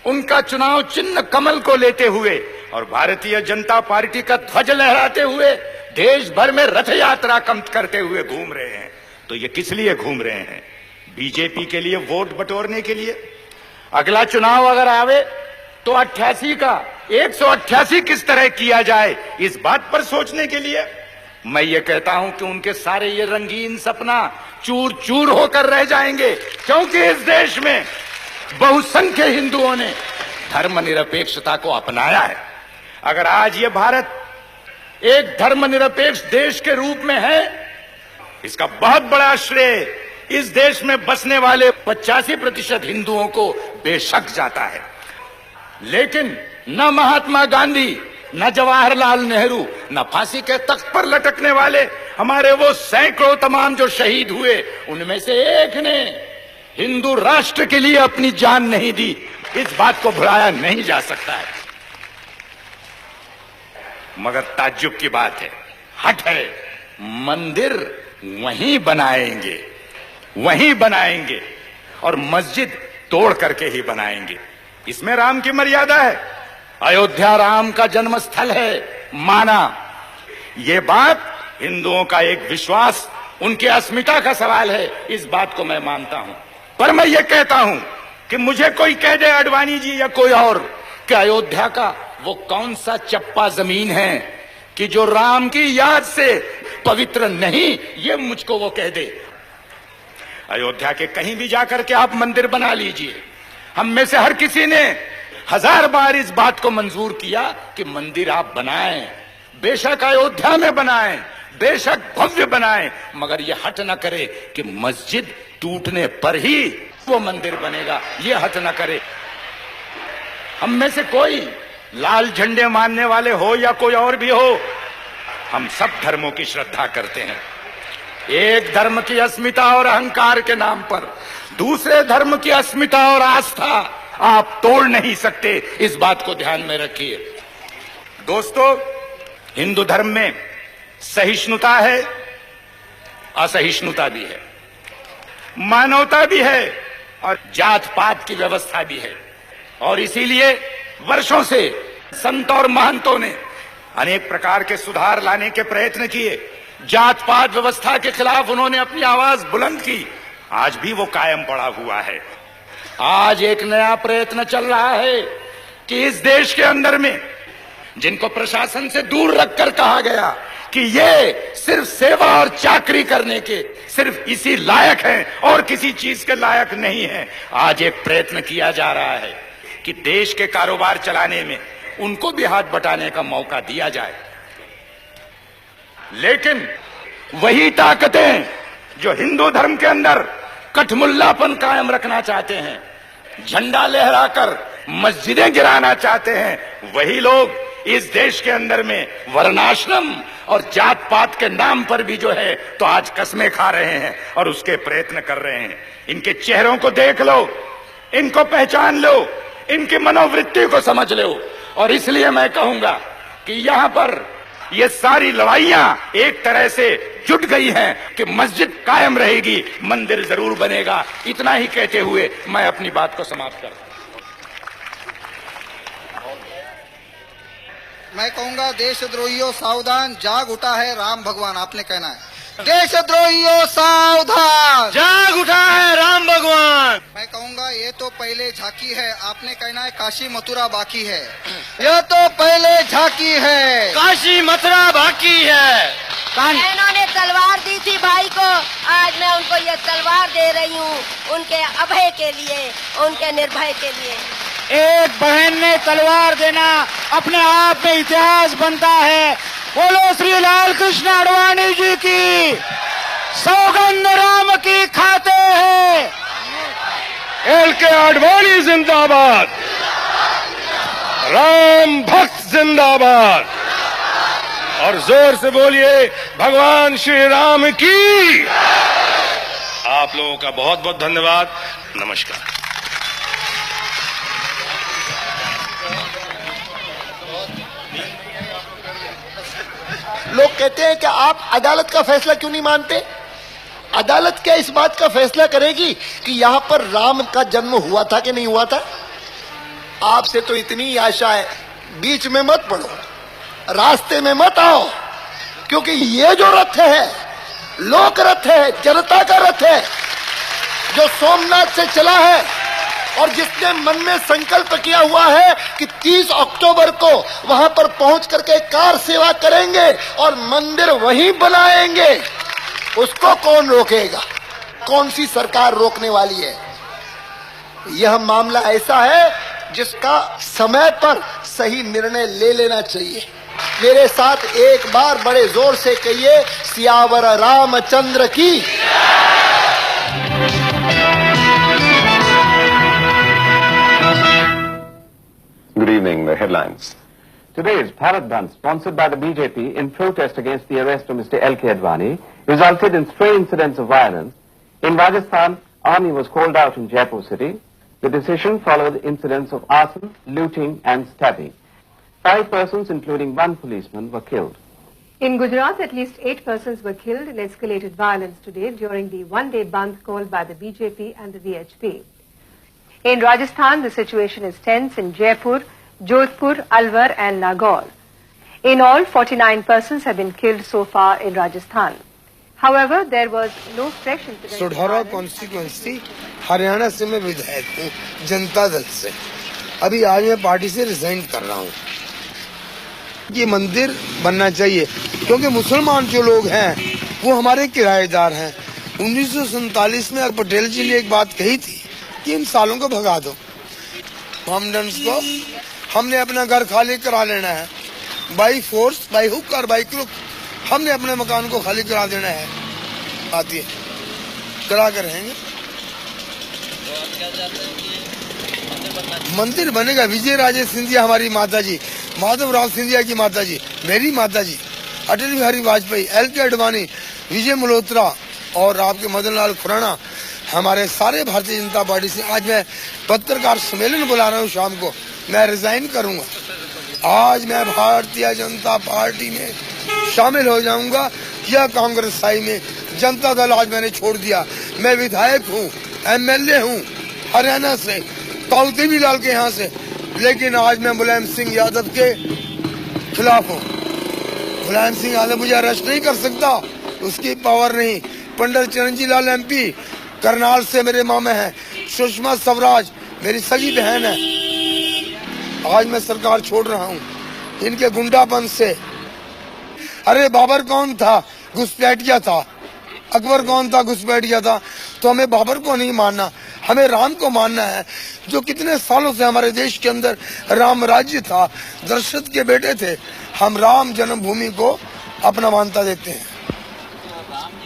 उनका चुनाव चिन्ह कमल को लेते हुए और भारतीय जनता पार्टी का ध्वज लहराते हुए देश भर में रथ यात्रा करते हुए घूम रहे हैं। तो ये किस लिए घूम रहे हैं? बीजेपी के लिए वोट बटोरने के लिए। अगला चुनाव अगर आवे तो 88 का 188 किस तरह किया जाए, इस बात पर सोचने के लिए। मैं ये कहता हूं कि उनके सारे ये रंगीन सपना चूर चूर होकर रह जाएंगे, क्योंकि इस देश में बहुसंख्य हिंदुओं ने धर्मनिरपेक्षता को अपनाया है। अगर आज ये भारत एक धर्मनिरपेक्ष देश के रूप में है, इसका बहुत बड़ा श्रेय इस देश में बसने वाले 85% हिंदुओं को बेशक जाता है। लेकिन न महात्मा गांधी, न जवाहरलाल नेहरू, न फांसी के तख्त पर लटकने वाले हमारे वो सैकड़ों तमाम जो शहीद हुए, उनमें से एक ने हिंदू राष्ट्र के लिए अपनी जान नहीं दी। इस बात को भुलाया नहीं जा सकता है। मगर ताज्जुब की बात है, हट है, मंदिर वहीं बनाएंगे और मस्जिद तोड़ करके ही बनाएंगे। इसमें राम की मर्यादा है। अयोध्या राम का जन्म स्थल है, माना। ये बात हिंदुओं का एक विश्वास, उनकी अस्मिता का सवाल है, इस बात को मैं मानता हूं। पर मैं ये कहता हूं कि मुझे कोई कह दे, अडवाणी जी या कोई और, कि अयोध्या का वो कौन सा चप्पा जमीन है कि जो राम की याद से पवित्र नहीं, ये मुझको वो कह दे। अयोध्या के कहीं भी जाकर के आप मंदिर बना लीजिए। हम में से हर किसी ने 1000 बार इस बात को मंजूर किया कि मंदिर आप बनाएं, बेशक अयोध्या में बनाएं, बेशक भव्य बनाएं, मगर ये हट न करे कि मस्जिद टूटने पर ही वो मंदिर बनेगा। ये हट न करे। हम में से कोई लाल झंडे मानने वाले हो या कोई और भी हो, हम सब धर्मों की श्रद्धा करते हैं। एक धर्म की अस्मिता और अहंकार के नाम पर दूसरे धर्म की अस्मिता और आस्था आप तोड़ नहीं सकते। इस बात को ध्यान में रखिए। दोस्तों, हिंदू धर्म में सहिष्णुता है, असहिष्णुता भी है, मानवता भी है और जात पात की व्यवस्था भी है। और इसीलिए वर्षों से संत और महंतों ने अनेक प्रकार के सुधार लाने के प्रयत्न किए। जात पात व्यवस्था के खिलाफ उन्होंने अपनी आवाज बुलंद की। आज भी वो कायम पड़ा हुआ है। आज एक नया प्रयत्न चल रहा है कि इस देश के अंदर में जिनको प्रशासन से दूर रखकर कहा गया कि ये सिर्फ सेवा और चाकरी करने के सिर्फ इसी लायक हैं और किसी चीज के लायक नहीं है, आज एक प्रयत्न किया जा रहा है कि देश के कारोबार चलाने में उनको भी हाथ बटाने का मौका दिया जाए। लेकिन वही ताकतें जो हिंदू धर्म के अंदर कठमुल्लापन कायम रखना चाहते हैं, झंडा लहराकर मस्जिदें गिराना चाहते हैं, वही लोग इस देश के अंदर में वर्णाश्रम और जात पात के नाम पर भी जो है तो आज कस्में खा रहे हैं और उसके प्रयत्न कर रहे हैं। इनके चेहरों को देख लो, इनको पहचान लो, इनकी मनोवृत्ति को समझ लो। और इसलिए मैं कहूंगा कि यहां पर ये सारी लड़ाइयां एक तरह से जुट गई हैं कि मस्जिद कायम रहेगी, मंदिर जरूर बनेगा। इतना ही कहते हुए मैं अपनी बात को समाप्त करता हूं। मैं कहूंगा देशद्रोहियों सावधान, जाग उठा है राम भगवान। आपने कहना है देशद्रोहियों सावधान, जाग उठा है राम भगवान। मैं कहूंगा ये तो पहले झांकी है। आपने कहना है काशी मथुरा बाकी है। ये तो पहले झांकी है, काशी मथुरा बाकी है। इन्होंने तलवार दी थी भाई को, आज मैं उनको ये तलवार दे रही हूँ, उनके अभय के लिए, उनके निर्भय के लिए। एक बहन ने तलवार देना अपने आप में इतिहास बनता है। बोलो श्री लाल कृष्ण आडवाणी जी की, सौगंध राम की खाते हैं। LK आडवाणी जिंदाबाद, राम भक्त जिंदाबाद। और जोर से बोलिए भगवान श्री राम की। आप लोगों का बहुत बहुत धन्यवाद। नमस्कार। लोग कहते हैं कि आप अदालत का फैसला क्यों नहीं मानते? अदालत क्या इस बात का फैसला करेगी कि यहां पर राम का जन्म हुआ था कि नहीं हुआ था? आपसे तो इतनी आशा है, बीच में मत पड़ो, रास्ते में मत आओ, क्योंकि ये जो रथ है लोक रथ है, जनता का रथ है, जो सोमनाथ से चला है और जिसने मन में संकल्प किया हुआ है कि 30 अक्टूबर को वहां पर पहुंच करके कार सेवा करेंगे और मंदिर वहीं बनाएंगे, उसको कौन रोकेगा? कौन सी सरकार रोकने वाली है? यह मामला ऐसा है जिसका समय पर सही निर्णय ले लेना चाहिए। मेरे साथ एक बार बड़े जोर से कहिए, सियावर रामचंद्र की। Good evening. The headlines. Today's Bharat Bandh, sponsored by the BJP in protest against the arrest of Mr. LK Advani, resulted in stray incidents of violence. In Rajasthan, army was called out in Jaipur city. The decision followed incidents of arson, looting and stabbing. 5 persons, including 1 policeman, were killed. In Gujarat, at least 8 persons were killed in escalated violence today during the one-day bandh called by the BJP and the VHP. In Rajasthan, the situation is tense in Jaipur, Jodhpur, Alwar and Nagaur. In all, 49 persons have been killed so far in Rajasthan. However, there was no fresh incident. Sadhaura constituency Haryana से मैं विधायक हूँ जनता दल से। अभी आज मैं party से resign कर रहा हूँ। ये मंदिर बनना चाहिए क्योंकि मुसलमान जो लोग हैं वो हमारे किराएदार हैं। 1947 में पटेल जी ने एक बात कही थी कि इन सालों को भगा दो, मोहम्मडन्स को। हमने अपना घर खाली करा लेना है, बाई फोर्स, बाई हुक और बाई क्रुक। हमने अपने मकान को खाली करा देना है, आती है करा कर रहेंगे। मंदिर बनेगा। विजय राजे सिंधिया हमारी माता जी, माधवराव सिंधिया की माता जी, मेरी माता जी, अटल बिहारी वाजपेयी, LK आडवाणी, विजय मल्होत्रा और आपके मदन लाल खुराना, हमारे सारे भारतीय जनता पार्टी से आज मैं पत्रकार सम्मेलन बुला रहा हूँ। शाम को मैं रिजाइन करूंगा। आज मैं भारतीय जनता पार्टी में शामिल हो जाऊंगा या कांग्रेस साई में। जनता दल आज मैंने छोड़ दिया। मैं विधायक हूँ, MLA हूँ हरियाणा से, ताऊ भी लाल के यहाँ से, लेकिन आज मैं मुलायम सिंह यादव के खिलाफ हूँ। मुलायम सिंह यादव मुझे अरेस्ट नहीं कर सकता, उसकी पावर नहीं। पंडित चिरंजीव लाल MP करनाल से मेरे मामे हैं। सुषमा स्वराज मेरी सगी बहन है। आज मैं सरकार छोड़ रहा हूँ इनके गुंडापन से। अरे बाबर कौन था? घुसपैठिया था। अकबर कौन था? घुसपैठिया था। तो हमें बाबर को नहीं मानना, हमें राम को मानना है, जो कितने सालों से हमारे देश के अंदर राम राज्य था, दशरथ के बेटे थे। हम राम जन्मभूमि को अपना मान्यता देते हैं।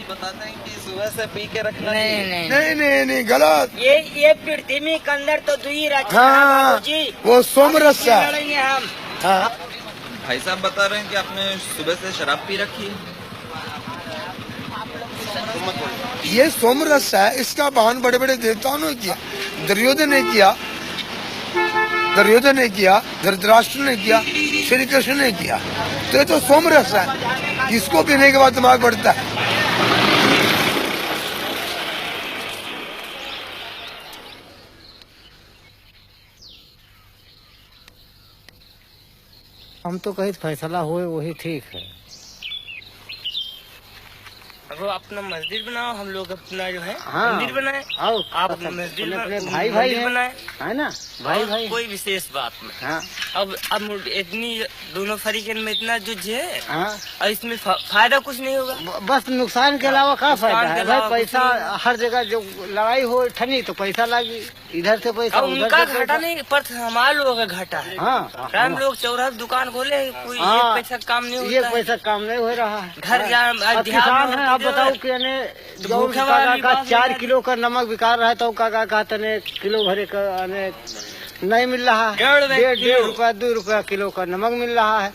बताते हैं कि सुबह से पी के रखना नहीं गलत। ये पृथ्वी में कंदर तो दुई हाँ, वो सोमरस है। हम हाँ, भाई साहब बता रहे हैं कि आपने सुबह से शराब पी रखी है। ये सोमरस है, इसका बहन बड़े बड़े देवताओं ने किया, दुर्योधन ने किया, धृतराष्ट्र ने किया, श्री कृष्ण ने किया। तो ये तो सोमरस है, इसको पीने के बाद दिमाग बढ़ता है। हम तो कहीं फैसला हुए वही ठीक है। वो अपना मस्जिद बनाओ, हम लोग अपना जो है हाँ, मंदिर बनाए, आओ आप मस्जिद अपने भाई बनाए, है ना, भाई कोई विशेष बात में। हाँ। अब इतनी दोनों फरीकन में इतना जुझ है, हाँ। और इसमें फायदा कुछ नहीं होगा, बस नुकसान के अलावा क्या फायदा है भाई। पैसा हर जगह जो लड़ाई हो ठनी तो पैसा लागी, इधर से पैसा उनका घाटा नहीं पर हमारे लोगों का घाटा है। हाँ, हम लोग चौराहा दुकान खोले, कोई हाँ, पैसा काम नहीं होता, ये पैसा काम नहीं हो रहा है। घर किसान है, आप बताओ कि 4 किलो का नमक बिका रहा है तो काका कहते ने किलो भरे का नहीं मिल रहा है, 1.5 रुपया 2 रुपया किलो का नमक मिल रहा है।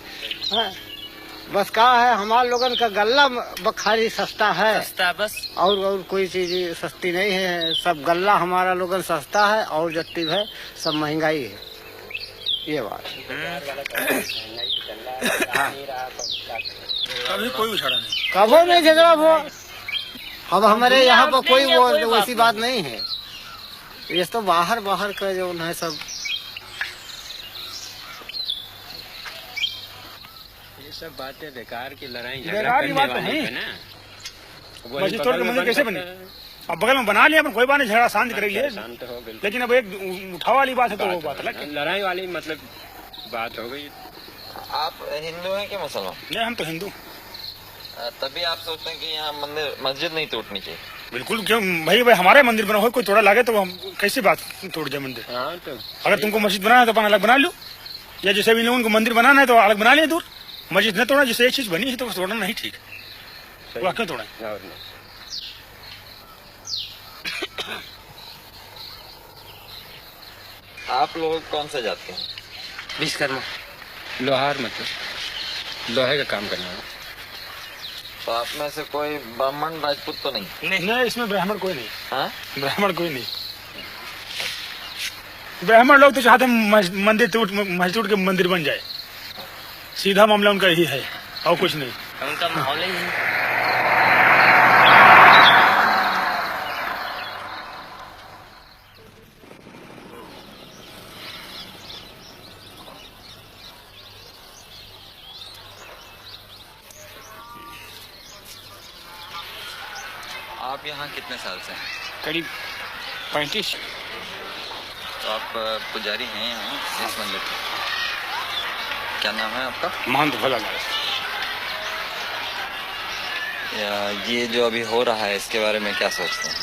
हाँ, बस कहा है हमारे लोगन का गल्ला बखारी सस्ता है, सस्ता बस, और कोई चीज सस्ती नहीं है। सब गल्ला हमारा लोगन सस्ता है और जत्ती है सब महंगाई है, ये बात। कभी कोई उछाड़ा नहीं, कभी नहीं झगड़ा हुआ। अब हमारे यहाँ पर कोई वैसी बात नहीं है। ये तो बाहर का जो है सब, ये सब बातें बेकार की लड़ाई बेकार की बात तो है। मस्जिद तोड़ के मंदिर कैसे बने? अब बगल में बना लिया, कोई बात नहीं, झगड़ा शांत करेंगे, लेकिन अब एक उठाव वाली बात है तो वो बात अलग, लड़ाई वाली मतलब बात हो गई। आप हिंदू हैं कि मुसलमान? नहीं, हम तो हिंदू। तभी आप सोचते हैं कि यहाँ मस्जिद नहीं टूटनी चाहिए? बिल्कुल, क्यों भाई हमारे मंदिर बना हो, कोई तोड़ा लागे तो हम कैसी बात तोड़ जाए मंदिर। तो अगर तुमको मस्जिद बनाना है तो अपन अलग बना लो, या जैसे भी लोगों को मंदिर बनाना है तो अलग बना लिया दूर। मस्जिद न तोड़ा, जिससे एक चीज बनी है तो तोड़ना नहीं ठीक, वो क्यों तोड़ा? आप लोग कौन सा जाते हैं? विश्वकर्मा, लोहार, मतलब लोहे का काम करना है। तो आप में से कोई ब्राह्मण राजपूत तो नहीं? नहीं, इसमें ब्राह्मण कोई नहीं। हाँ? ब्राह्मण कोई नहीं। ब्राह्मण लोग तो चाहते हैं मंदिर टूट, मस्जिद टूट के मंदिर बन जाए, सीधा मामला उनका यही है और कुछ नहीं। उनका माहौल ही है। आप यहाँ कितने साल से हैं? करीब 35। तो आप पुजारी हैं यहाँ इस मंदिर के? क्या नाम है आपका? महंत भला। ये जो अभी हो रहा है इसके बारे में क्या सोचते हैं?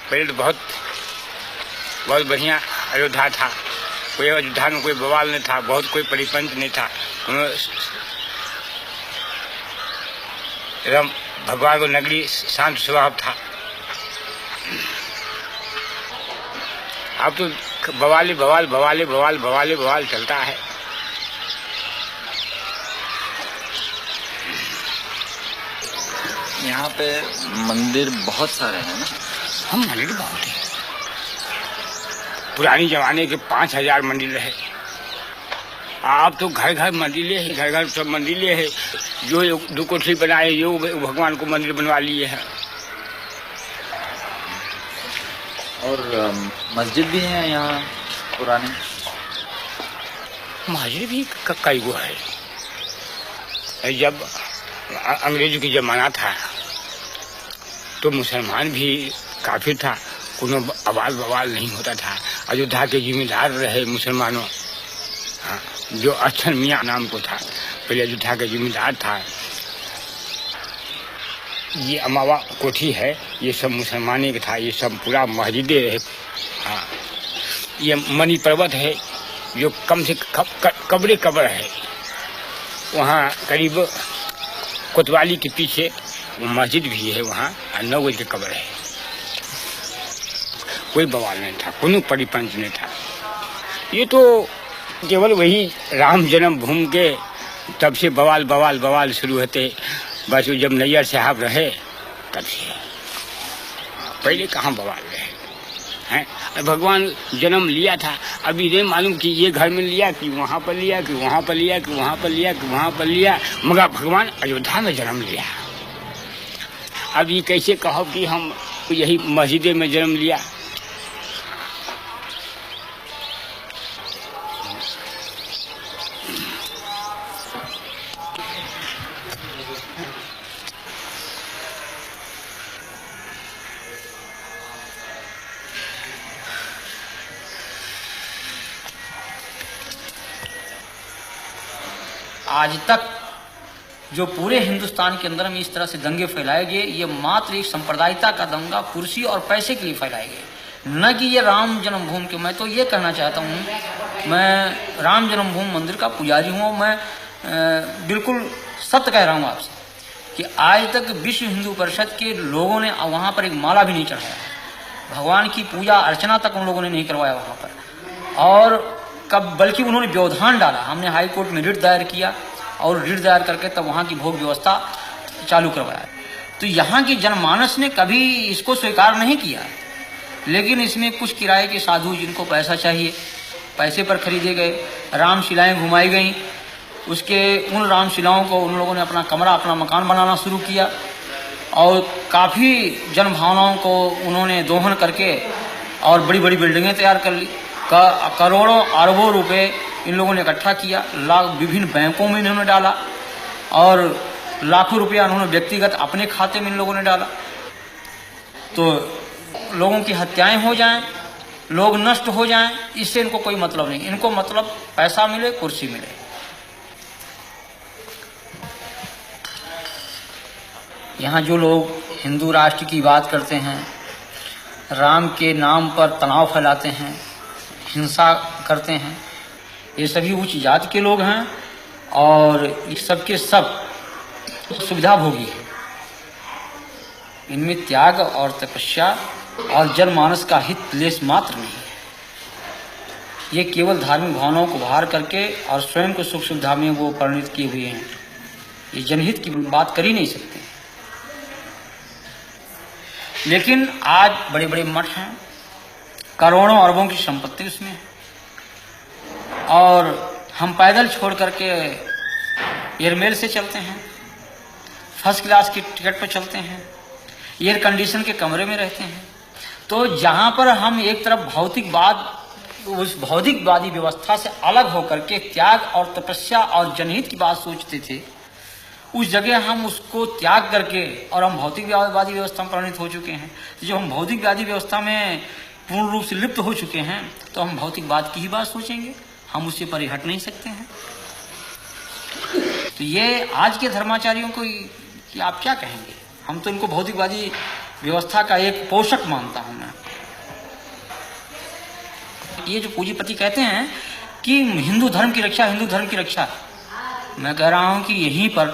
पहले तो बहुत बढ़िया अयोध्या था, कोई अयोध्या में कोई बवाल नहीं था, बहुत कोई परिपंच नहीं था, एकदम भगवान को नगरी शांत स्वभाव था। अब तो बवाल चलता है। यहाँ पे मंदिर बहुत सारे हैं ना? हम मंदिर बहुत है, पुरानी जमाने के 5000 मंदिर है। आप तो घर मंदिर है, घर सब मंदिर है। जो 2 कोठरी बनाए जो भगवान को मंदिर बनवा लिए हैं। और मस्जिद भी है यहाँ पुरानी? मस्जिद भी कई गो है। जब अंग्रेजों की जमाना था तो मुसलमान भी काफी था, कोनो आवाज बवाल नहीं होता था। अयोध्या के जिम्मेदार रहे मुसलमानों, हाँ, जो अच्छन मियाँ नाम को था, पहले अयोध्या का जिम्मेदार था। ये अमावा कोठी है, ये सब मुसलमानी का था, ये सब पूरा मस्जिदें रहे। हाँ, ये मणि पर्वत है जो कम से कब्र है, वहाँ करीब कोतवाली के पीछे मस्जिद भी है, वहाँ 9 बजे की कब्र है। कोई बवाल नहीं था, कोनो परिपंच नहीं था। ये तो केवल वही राम जन्मभूमि के तब से बवाल बवाल बवाल शुरू होते। बस वो जब नैयर साहब रहे तब से, पहले कहाँ बवाल रहे हैं। भगवान जन्म लिया था, अभी नहीं मालूम कि ये घर में लिया कि वहाँ पर लिया कि वहाँ पर लिया कि वहाँ पर लिया कि वहाँ पर लिया, मगर भगवान अयोध्या में जन्म लिया। अब ये कैसे कहो कि हम यही मस्जिद में जन्म लिया। आज तक जो पूरे हिंदुस्तान के अंदर में इस तरह से दंगे फैलाए गए, ये मात्र एक सांप्रदायिकता का दंगा कुर्सी और पैसे के लिए फैलाए गए, न कि ये राम जन्मभूमि के। मैं तो ये कहना चाहता हूँ, मैं राम जन्मभूमि मंदिर का पुजारी हूँ। मैं बिल्कुल सत्य कह रहा हूँ आपसे कि आज तक विश्व हिंदू परिषद के लोगों ने वहाँ पर एक माला भी नहीं चढ़ाया, भगवान की पूजा अर्चना तक उन लोगों ने नहीं करवाया वहाँ पर। और कब बल्कि उन्होंने व्यवधान डाला। हमने हाई कोर्ट में रिट दायर किया और रिट दायर करके तब वहाँ की भोग व्यवस्था चालू करवाया। तो यहाँ की जनमानस ने कभी इसको स्वीकार नहीं किया, लेकिन इसमें कुछ किराए के साधु जिनको पैसा चाहिए, पैसे पर खरीदे गए रामशिलाएं घुमाई गईं। उसके उन रामशिलाओं को उन लोगों ने अपना कमरा, अपना मकान बनाना शुरू किया और काफ़ी जनभावनाओं को उन्होंने दोहन करके और बड़ी बड़ी बिल्डिंगें तैयार कर ली। करोड़ों अरबों रुपए इन लोगों ने इकट्ठा किया, विभिन्न बैंकों में इन्होंने डाला और लाखों रुपया उन्होंने व्यक्तिगत अपने खाते में इन लोगों ने डाला। तो लोगों की हत्याएं हो जाएं, लोग नष्ट हो जाएं, इससे इनको कोई मतलब नहीं। इनको मतलब पैसा मिले, कुर्सी मिले। यहाँ जो लोग हिंदू राष्ट्र की बात करते हैं, राम के नाम पर तनाव फैलाते हैं, हिंसा करते हैं, ये सभी उच्च जाति के लोग हैं और ये सब के सब सुविधा भोगी हैं। इनमें त्याग और तपस्या और जनमानस का हित लेस मात्र नहीं है। ये केवल धार्मिक भावनाओं को बाहर करके और स्वयं को सुख सुविधा में वो परिणित किए हुए हैं। ये जनहित की बात कर ही नहीं सकते। लेकिन आज बड़े बड़े मठ हैं, करोड़ों अरबों की संपत्ति उसमें है और हम पैदल छोड़ करके एयरमेल से चलते हैं, फर्स्ट क्लास की टिकट पर चलते हैं, एयर कंडीशन के कमरे में रहते हैं। तो जहाँ पर हम एक तरफ भौतिकवाद, उस भौतिकवादी व्यवस्था से अलग होकर के त्याग और तपस्या और जनहित की बात सोचते थे, उस जगह हम उसको त्याग करके और हम भौतिकवादी व्यवस्था में परिणित हो चुके हैं। तो जब हम भौतिकवादी व्यवस्था में पूर्ण रूप से लिप्त हो चुके हैं तो हम भौतिकवाद की ही बात सोचेंगे, हम उससे परे हट नहीं सकते हैं। तो ये आज के धर्माचार्यों को कि आप क्या कहेंगे? हम तो इनको भौतिकवादी व्यवस्था का एक पोषक मानता हूं मैं। ये जो पूंजीपति कहते हैं कि हिंदू धर्म की रक्षा, हिंदू धर्म की रक्षा, मैं कह रहा हूं कि यहीं पर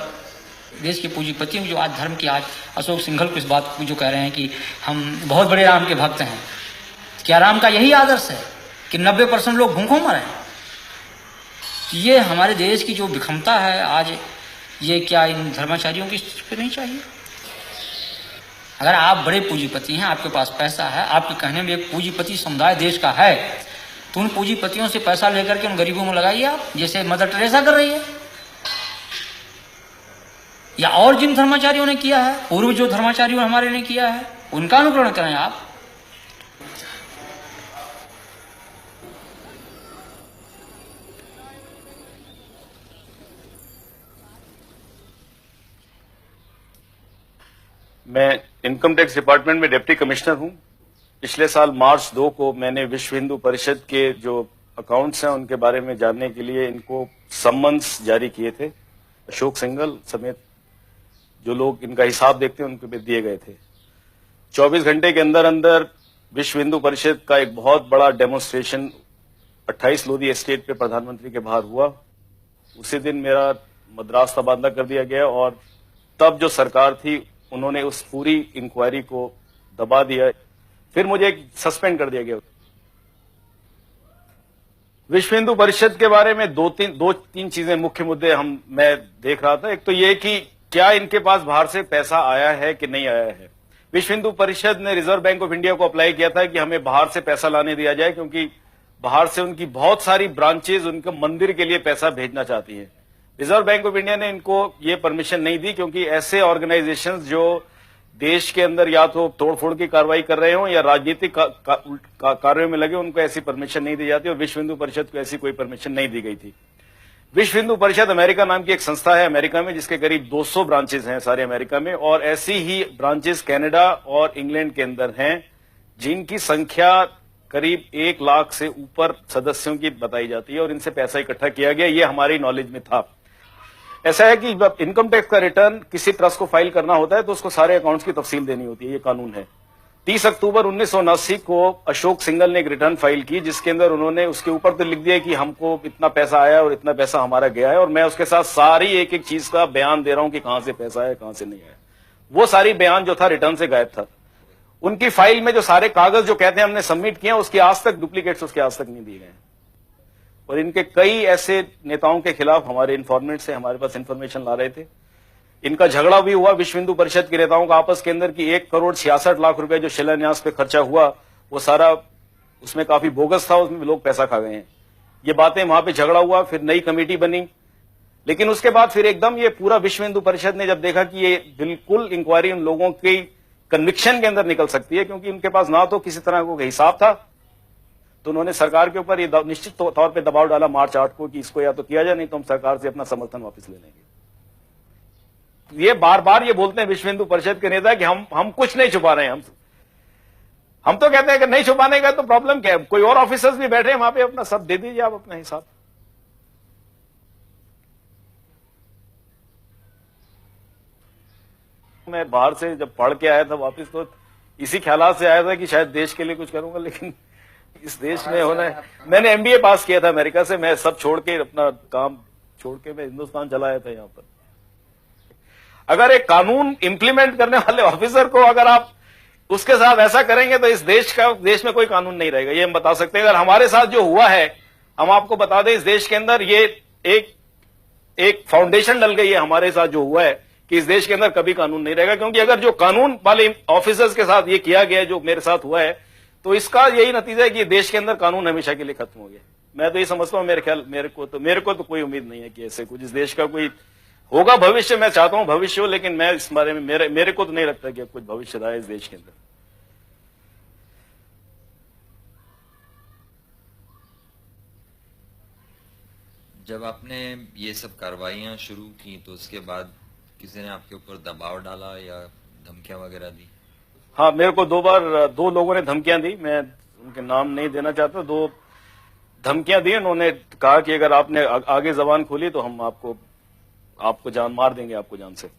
देश के पूंजीपति जो आज धर्म के, आज अशोक सिंघल को इस बात को जो कह रहे हैं कि हम बहुत बड़े राम के भक्त हैं, क्या राम का यही आदर्श है कि 90% लोग भूखों मरे? ये हमारे देश की जो विषमता है आज, ये क्या इन धर्माचार्यों की पे नहीं चाहिए? अगर आप बड़े पूंजीपति हैं, आपके पास पैसा है, आपके कहने में एक पूंजीपति समुदाय देश का है, तो उन पूंजीपतियों से पैसा लेकर के उन गरीबों में लगाइए आप, जैसे मदर टेरेसा कर रही है, या और जिन धर्माचार्यों ने किया है, पूर्व जो धर्माचार्यों हमारे ने किया है, उनका अनुकरण करें आप। मैं इनकम टैक्स डिपार्टमेंट में डिप्टी कमिश्नर हूं। पिछले साल मार्च 2 को मैंने विश्व हिंदू परिषद के जो अकाउंट्स हैं उनके बारे में जानने के लिए इनको सम्मन्स जारी किए थे। अशोक सिंघल समेत जो लोग इनका हिसाब देखते हैं उनके पे दिए गए थे। 24 घंटे के अंदर अंदर विश्व हिंदू परिषद का एक बहुत बड़ा डेमोन्स्ट्रेशन 28 लोधी एस्टेट पे प्रधानमंत्री के बाहर हुआ। उसी दिन मेरा मद्रास तबादला कर दिया गया और तब जो सरकार थी उन्होंने उस पूरी इंक्वायरी को दबा दिया। फिर मुझे सस्पेंड कर दिया गया। विश्व हिंदू परिषद के बारे में दो तीन चीजें मुख्य मुद्दे मैं देख रहा था। एक तो ये कि क्या इनके पास बाहर से पैसा आया है कि नहीं आया है। विश्व हिंदू परिषद ने रिजर्व बैंक ऑफ इंडिया को अप्लाई किया था कि हमें बाहर से पैसा लाने दिया जाए, क्योंकि बाहर से उनकी बहुत सारी ब्रांचेज उनके मंदिर के लिए पैसा भेजना चाहती हैं। रिजर्व बैंक ऑफ इंडिया ने इनको ये परमिशन नहीं दी, क्योंकि ऐसे ऑर्गेनाइजेशंस जो देश के अंदर या तो तोड़फोड़ की कार्रवाई कर रहे हो या राजनीतिक कार्यों में लगे, उनको ऐसी परमिशन नहीं दी जाती, और विश्व हिंदू परिषद को ऐसी कोई परमिशन नहीं दी गई थी। विश्व हिंदू परिषद अमेरिका नाम की एक संस्था है अमेरिका में, जिसके करीब 200 ब्रांचेस हैं सारे अमेरिका में, और ऐसी ही ब्रांचेस कनाडा और इंग्लैंड के अंदर हैं, जिनकी संख्या करीब 1 लाख से ऊपर सदस्यों की बताई जाती है, और इनसे पैसा इकट्ठा किया गया। ये हमारी नॉलेज में था। ऐसा है कि जब इनकम टैक्स का रिटर्न किसी ट्रस्ट को फाइल करना होता है तो उसको सारे अकाउंट्स की तफसील देनी होती है, ये कानून है। 30 अक्टूबर 1979 को अशोक सिंघल ने एक रिटर्न फाइल की, जिसके अंदर उन्होंने उसके ऊपर तो लिख दिया कि हमको इतना पैसा आया और इतना पैसा हमारा गया है, और मैं उसके साथ सारी एक एक चीज का बयान दे रहा हूं कि कहां से पैसा आया कहां से नहीं आया। वो सारी बयान जो था रिटर्न से गायब था। उनकी फाइल में जो सारे कागज जो कहते हैं हमने सबमिट किए, उसकी आज तक डुप्लीकेट्स उसके आज तक नहीं दिए गए। और इनके कई ऐसे नेताओं के खिलाफ हमारे इन्फॉर्मेंट से हमारे पास इंफॉर्मेशन ला रहे थे। इनका झगड़ा भी हुआ विश्व हिंदू परिषद के नेताओं का आपस के अंदर कि 1,66,00,000 रुपए जो शिलान्यास पे खर्चा हुआ, वो सारा उसमें काफी बोगस था, उसमें लोग पैसा खा गए हैं। ये बातें वहां पे झगड़ा हुआ, फिर नई कमेटी बनी, लेकिन उसके बाद फिर एकदम ये पूरा विश्व हिंदू परिषद ने जब देखा कि ये बिल्कुल इंक्वायरी उन लोगों की कन्विक्शन के अंदर निकल सकती है, क्योंकि उनके पास ना तो किसी तरह का हिसाब था, तो उन्होंने सरकार के ऊपर ये निश्चित तौर पे दबाव डाला मार्च 8 को कि इसको या तो किया जाए, नहीं तो हम सरकार से अपना समर्थन वापस ले लेंगे। ये बार बार ये बोलते हैं विश्व हिंदू परिषद के नेता कि हम कुछ नहीं छुपा रहे हैं। हम तो कहते हैं कि नहीं छुपाने का तो प्रॉब्लम क्या है, कोई और ऑफिसर्स भी बैठे हैं वहां पे, अपना सब दे दीजिए आप अपना हिसाब। मैं बाहर से जब पढ़ के आया था वापस, तो इसी ख्याल से आया था कि शायद देश के लिए कुछ करूंगा, लेकिन इस देश में होना है। मैंने एमबीए पास किया था अमेरिका से, मैं सब छोड़ के अपना काम छोड़ के मैं हिंदुस्तान चला आया था। यहां पर अगर एक कानून इंप्लीमेंट करने वाले ऑफिसर को अगर आप उसके साथ ऐसा करेंगे तो इस देश में कोई कानून नहीं रहेगा, ये हम बता सकते हैं। अगर हमारे साथ जो हुआ है, हम आपको बता दें, इस देश के अंदर ये एक फाउंडेशन डल गई है हमारे साथ जो हुआ है कि इस देश के अंदर कभी कानून नहीं रहेगा। क्योंकि अगर जो कानून वाले ऑफिसर्स के साथ ये किया गया जो मेरे साथ हुआ है, तो इसका यही नतीजा है कि देश के अंदर कानून हमेशा के लिए खत्म हो गया। मैं तो ये समझता हूं, मेरे को तो कोई उम्मीद नहीं है कि ऐसे कुछ इस देश का कोई होगा भविष्य। मैं चाहता हूं भविष्य हो, लेकिन मैं इस बारे में मेरे को तो नहीं लगता कि कुछ भविष्य रहा है इस देश के अंदर। जब आपने ये सब कार्रवाइयां शुरू की तो उसके बाद किसी ने आपके ऊपर दबाव डाला या धमकियां वगैरह दी? हाँ, मेरे को 2 बार 2 लोगों ने धमकियां दी। मैं उनके नाम नहीं देना चाहता। 2 धमकियां दी। उन्होंने कहा कि अगर आपने आगे जबान खोली तो हम आपको जान मार देंगे, आपको जान से।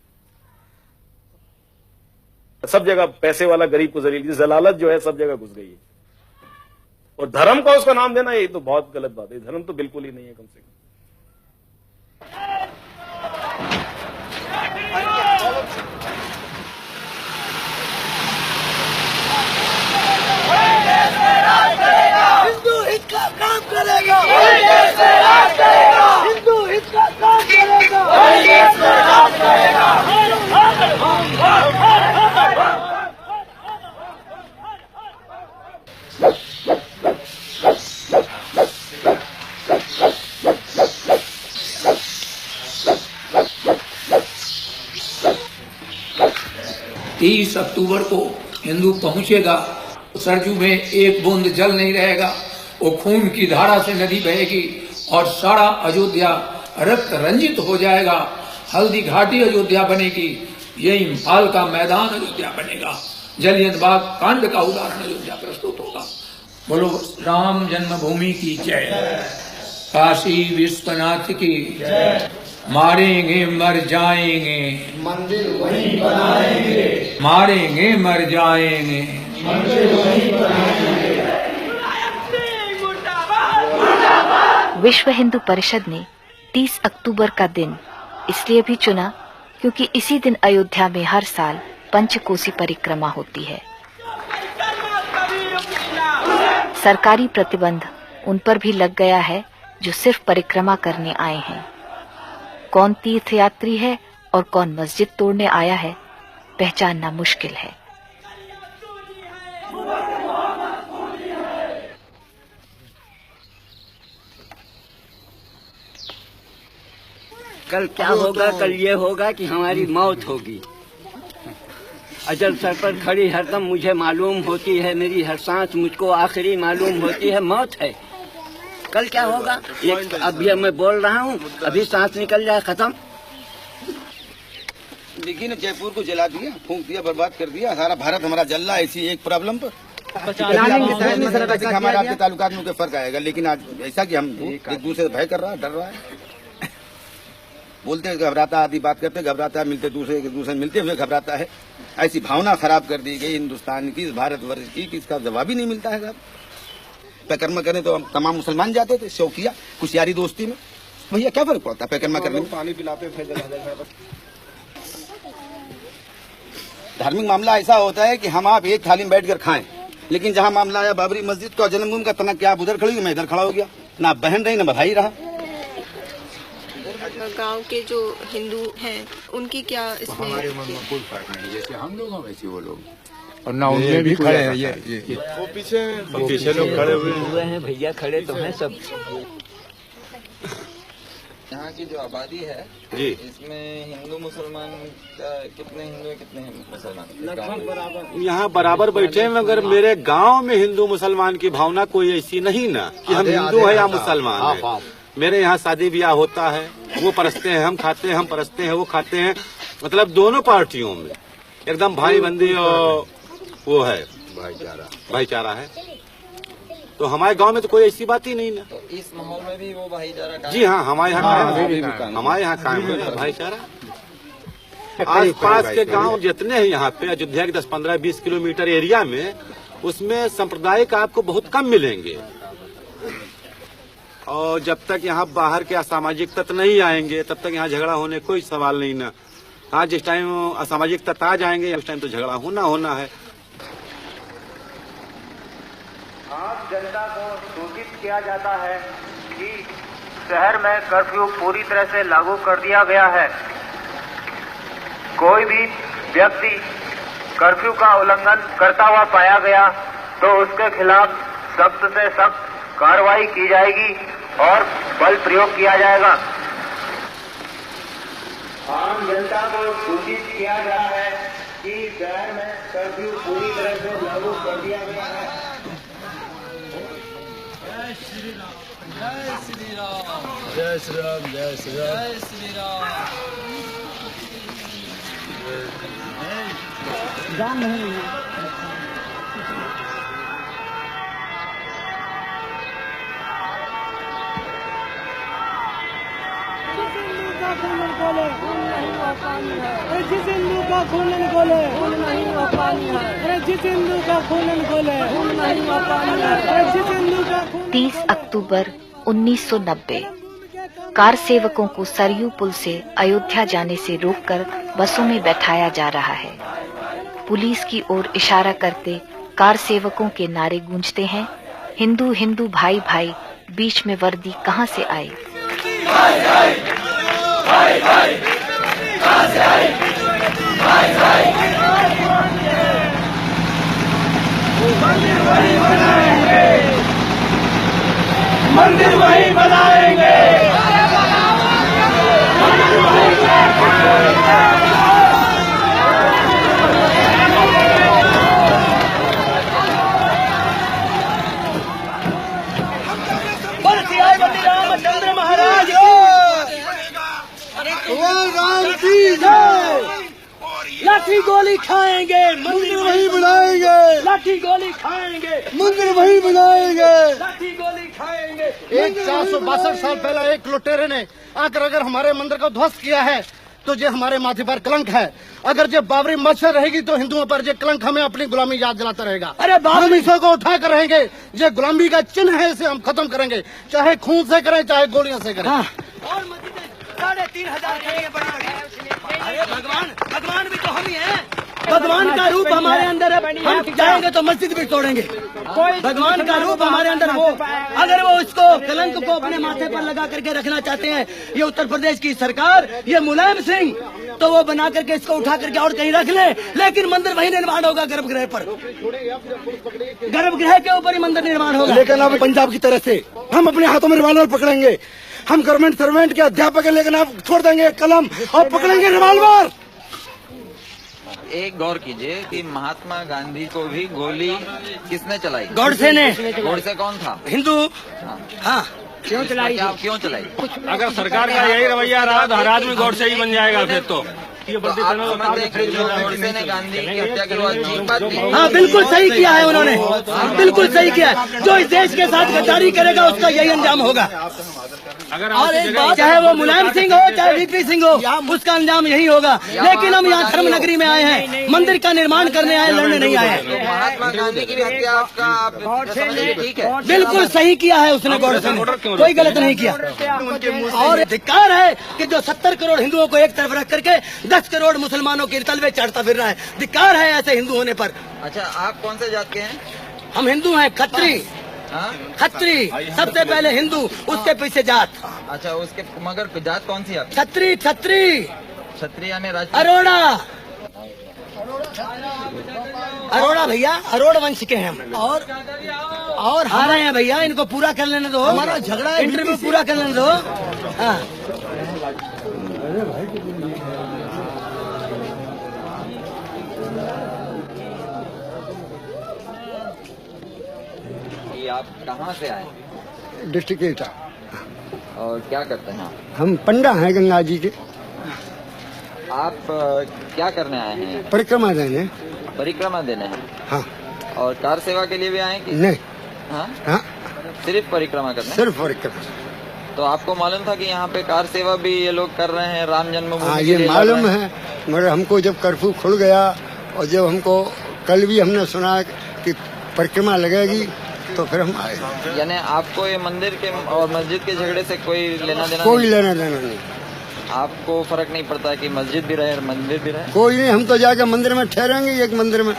सब जगह पैसे वाला गरीब को जलील, जलालत जो है सब जगह घुस गई है। और धर्म का उसका नाम देना ये तो बहुत गलत बात है। धर्म तो बिल्कुल ही नहीं है कम से कम। हिंदू हित का काम करेगा, हिंदू हित का काम करेगा, तीस अक्टूबर को हिंदू पहुंचेगा, सरजू में एक बूंद जल नहीं रहेगा, वो खून की धारा से नदी बहेगी और सारा अयोध्या रक्त रंजित हो जाएगा। हल्दी घाटी अयोध्या बनेगी, ये इम्फाल का मैदान अयोध्या बनेगा, जलियनबाग कांड का उदाहरण अयोध्या प्रस्तुत होगा। बोलो राम जन्मभूमि की जय, काशी विश्वनाथ की जय। मारेंगे मर जाएंगे, मंदिर वहीं बनाएंगे, मारेंगे मर जाएंगे, मंदिर वहीं बनाएंगे। विश्व हिंदू परिषद ने 30 अक्टूबर का दिन इसलिए भी चुना क्योंकि इसी दिन अयोध्या में हर साल पंचकोसी परिक्रमा होती है। सरकारी प्रतिबंध उन पर भी लग गया है जो सिर्फ परिक्रमा करने आए हैं। कौन तीर्थयात्री है और कौन मस्जिद तोड़ने आया है, पहचानना मुश्किल है। कल क्या होगा? कल ये होगा कि हमारी मौत होगी। अजल सर पर खड़ी हरदम मुझे मालूम होती है, मेरी हर सांस मुझको आखिरी मालूम होती है, मौत है। कल क्या होगा? अब ये मैं बोल रहा हूँ, अभी सांस निकल जाए खत्म। लेकिन जयपुर को जला दिया, फूंक दिया, बर्बाद कर दिया। सारा भारत हमारा जल रहा है इसी एक प्रॉब्लम पर। हमारे आपके ताल्लुकात में कोई फर्क आएगा, लेकिन आज ऐसा कि हम एक दूसरे से भय कर रहा है, डर रहा है, बोलते घबराता, आदि बात करते घबराता है, मिलते एक दूसरे मिलते हुए घबराता है। ऐसी भावना खराब कर दी गई हिंदुस्तान की, इस भारतवर्ष की, कि इसका जवाब ही नहीं मिलता है। पैकर्मा करने तो तमाम मुसलमान जाते थे शौकिया, कुछ यारी दोस्ती में। भैया क्या फर्क पड़ता है पैकर्मा करने में? पानी पिलाते। धार्मिक मामला ऐसा होता है कि हम आप एक थाली में बैठकर खाएं, लेकिन जहाँ मामला आया बाबरी मस्जिद का, जन्मभूमि का, तना क्या आप उधर खड़ी हुई, मैं इधर खड़ा हो गया, ना बहन रही ना भाई रहा। गांव के जो हिंदू हैं उनकी क्या इसमें? हमारे मन में कोई फर्क नहीं, जैसे हम लोग हैं वैसे वो लोग, और ना उनमें भी खड़े हैं। ये वो पीछे लोग खड़े हुए हैं। भैया खड़े तो हैं सब। यहाँ की जो आबादी है जी, इसमें हिंदू मुसलमान कितने हिंदू है, कितने मुसलमान? यहाँ बराबर बैठे हैं, मगर मेरे गांव में हिंदू मुसलमान की भावना कोई ऐसी नहीं ना कि हम हिंदू है या मुसलमान है। मेरे यहाँ शादी ब्याह होता है, वो परसते हैं, हम खाते हैं, हम परसते हैं, वो खाते हैं। मतलब दोनों पार्टियों में एकदम भाई बंदी और वो है, भाईचारा है। तो हमारे गांव में तो कोई ऐसी बात ही नहीं ना। तो इस माहौल में भी वो भाईचारा? जी हाँ, हमारे यहाँ कायम है भाईचारा। आस पास के गांव जितने हैं यहाँ पे, अयोध्या के 10, 15, 20 किलोमीटर एरिया में, उसमें सांप्रदायिक आपको बहुत कम मिलेंगे। और जब तक यहाँ बाहर के असामाजिक तत्व नहीं आएंगे, तब तक यहाँ झगड़ा होने कोई सवाल नहीं ना। हाँ, जिस टाइम असामाजिक तत्व आ जाएंगे उस टाइम तो झगड़ा होना है। आम जनता को सूचित किया जाता है कि शहर में कर्फ्यू पूरी तरह से लागू कर दिया गया है। कोई भी व्यक्ति कर्फ्यू का उल्लंघन करता हुआ पाया गया तो उसके खिलाफ सख्त से सख्त कार्रवाई की जाएगी और बल प्रयोग किया जाएगा। आम जनता को सूचित किया गया है कि शहर में कर्फ्यू पूरी तरह से लागू कर दिया गया है। जय श्री राम, जय श्री राम, जय श्री राम, जय श्री राम, जय श्री राम। जिस हिंदू का खून निकोले खून नहीं हुआ पानी है। अरे जिस हिंदू का खून निकोले खून नहीं हुआ पानी है। अरे जिस हिंदू का 30 अक्टूबर 1990 कार सेवकों को सरयू पुल से अयोध्या जाने से रोककर बसों में बैठाया जा रहा है। पुलिस की ओर इशारा करते कार सेवकों के नारे गूंजते हैं, हिंदू हिंदू भाई भाई, बीच में वर्दी कहां से आई? भाई भाई, भाई भाई, कहां से आई? भाई भाई, मंदिर वही बनाएंगे, मंदिर वही बनाएंगे, मंदिर वही बनाएंगे। रामचंद्र महाराज राम की जय। लाठी गोली खाएंगे, मंदिर वही बनाएंगे। लाठी गोली खाएंगे, मंदिर वही बनाएंगे। लाठी गोली खाएंगे। एक 462 साल पहले एक लुटेरे ने आकर अगर हमारे मंदिर को ध्वस्त किया है तो ये हमारे माथे पर कलंक है। अगर ये बाबरी मस्जिद रहेगी तो हिंदुओं पर ये कलंक हमें अपनी गुलामी याद दिलाता रहेगा। अरे हम इसो को उठा कर रहेंगे, ये गुलामी का चिन्ह है, इसे हम खत्म करेंगे, चाहे खून से करें चाहे गोलियों से करें। और 3,500 करेंगे बड़ी बड़ी। अरे भगवान, भगवान भी तो हम ही हैं। भगवान का रूप हमारे अंदर है, हम जाएंगे तो मस्जिद भी तोड़ेंगे। भगवान का रूप हमारे अंदर वो, अगर वो इसको कलंक को अपने माथे पर लगा करके रखना चाहते हैं ये उत्तर प्रदेश की सरकार, ये मुलायम सिंह, तो वो बना करके इसको उठा करके और कहीं रख ले, लेकिन मंदिर वही निर्माण होगा गर्भगृह पर, गर्भगृह के ऊपर ही मंदिर निर्माण होगा। लेकिन अब पंजाब की तरह से हम अपने हाथों में रिवॉल्वर पकड़ेंगे, हम गवर्नमेंट सर्वेंट के अध्यापक हैं, लेकिन आप छोड़ देंगे कलम और पकड़ेंगे रिवॉल्वर। एक गौर कीजिए कि महात्मा गांधी को भी गोली किसने चलाई? गोडसे ने। गोडसे कौन था? हिंदू। हाँ क्यों चलाई? क्यों चलाई? अगर सरकार का यही रवैया रहा तो हर आदमी गोडसे ही बन जाएगा फिर तो। गोडसे ने गांधी की हत्या की ठीक बात की। हाँ बिल्कुल सही किया है उन्होंने, बिल्कुल सही किया। जो इस देश के साथ गद्दारी करेगा उसका यही अंजाम होगा। और एक बात, चाहे वो मुलायम सिंह हो चाहे वीपी सिंह हो, उसका अंजाम यही होगा। लेकिन हम यहाँ धर्म नगरी में आए हैं, मंदिर का निर्माण करने आए, लड़ने नहीं आए हैं। महात्मा गांधी की हत्या आपका ठीक है, बिल्कुल सही किया है उसने, गोडसे ने कोई गलत नहीं किया। और धिक्कार है कि जो 70 करोड़ हिंदुओं को एक तरफ रख करके 10 करोड़ मुसलमानों के तलवे चढ़ता फिर रहा है। धिक्कार है ऐसे हिंदू होने पर। अच्छा, आप कौन से जात के हैं? हम हिंदू हैं, खत्री। खत्री सबसे पहले हिंदू, उसके पीछे जात। अच्छा, उसके मगर जात कौन सी है? छत्री। छत्री क्षत्रिय यानी अरोड़ा। अरोड़ा भैया, अरोड़ वंश के हैं हम। और हारे हैं भैया, इनको पूरा कर लेने दो, हमारा झगड़ा इंटरव्यू पूरा कर लेने दो। हाँ आप कहाँ से आए? डिस्ट्रिक्ट एटा। और क्या करते हैं? हम पंडा हैं गंगा जी के। आप क्या करने आए हैं? परिक्रमा देने। परिक्रमा देने हैं? हाँ। और कार सेवा के लिए भी आए कि नहीं? हाँ? हाँ? सिर्फ परिक्रमा करने? सिर्फ परिक्रमा। तो आपको मालूम था कि यहाँ पे कार सेवा भी ये लोग कर रहे हैं राम जन्मभूमि? हाँ, ये मालूम है, मगर हमको जब कर्फ्यू खुल गया और जब हमको कल भी हमने सुना कि परिक्रमा लगेगी तो फिर हम आए। यानी आपको ये मंदिर के और मस्जिद के झगड़े से कोई लेना देना? कोई लेना देना नहीं। आपको फर्क नहीं पड़ता कि मस्जिद भी रहे और मंदिर भी रहे? कोई नहीं, हम तो जाके मंदिर में ठहरेंगे। एक मंदिर में,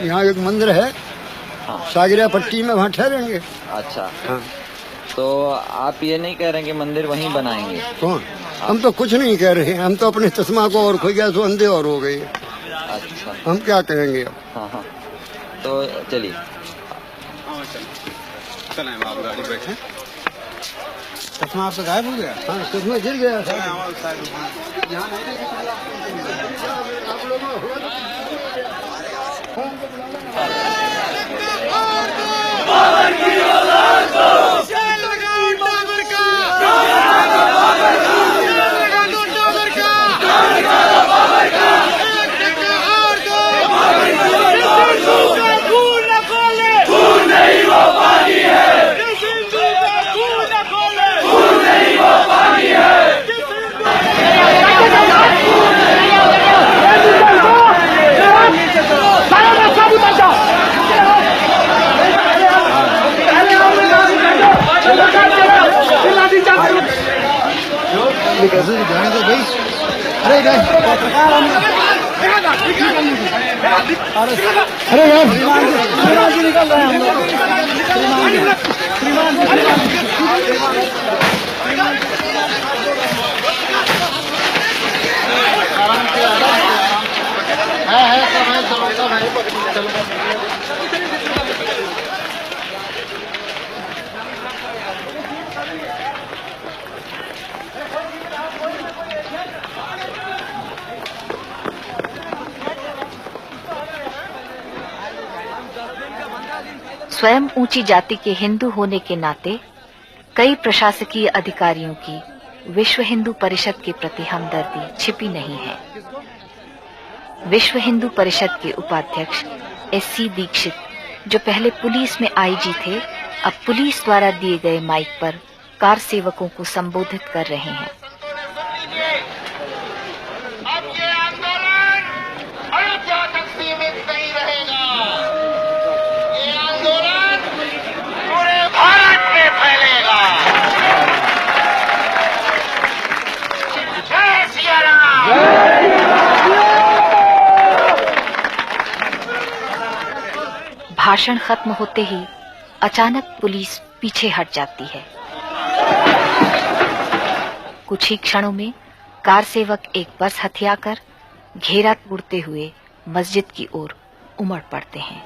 यहाँ एक मंदिर है सागरिया पट्टी में, वहाँ ठहरेंगे। अच्छा। हाँ। तो आप ये नहीं कह रहे कि मंदिर वहीं बनाएंगे? कौन? हम तो कुछ नहीं कह रहे हैं, हम तो अपने चश्मा को और खोई गया तो अंधे और हो गए। अच्छा, हम क्या करेंगे अब? हाँ हाँ, तो चलिए चलें, आप गाड़ी बैठे। चश्मा आपसे गायब हो गया? हाँ, चश्मा गिर गया। कैसे जाएंगे भाई? अरे यार, निकल रहे स्वयं ऊंची जाति के हिंदू होने के नाते कई प्रशासकीय अधिकारियों की विश्व हिंदू परिषद के प्रति हमदर्दी छिपी नहीं है। विश्व हिंदू परिषद के उपाध्यक्ष SC दीक्षित, जो पहले पुलिस में IG थे, अब पुलिस द्वारा दिए गए माइक पर कार सेवकों को संबोधित कर रहे हैं। अब ये आंदोलन अयोध्या तक सीमित नहीं रहेगा, ये आंदोलन पूरे भारत में फैलेगा। जय सिया राम। भाषण खत्म होते ही अचानक पुलिस पीछे हट जाती है। कुछ ही क्षणों में कार सेवक एक बस हथियाकर घेरा तोड़ते हुए मस्जिद की ओर उमड़ पड़ते हैं।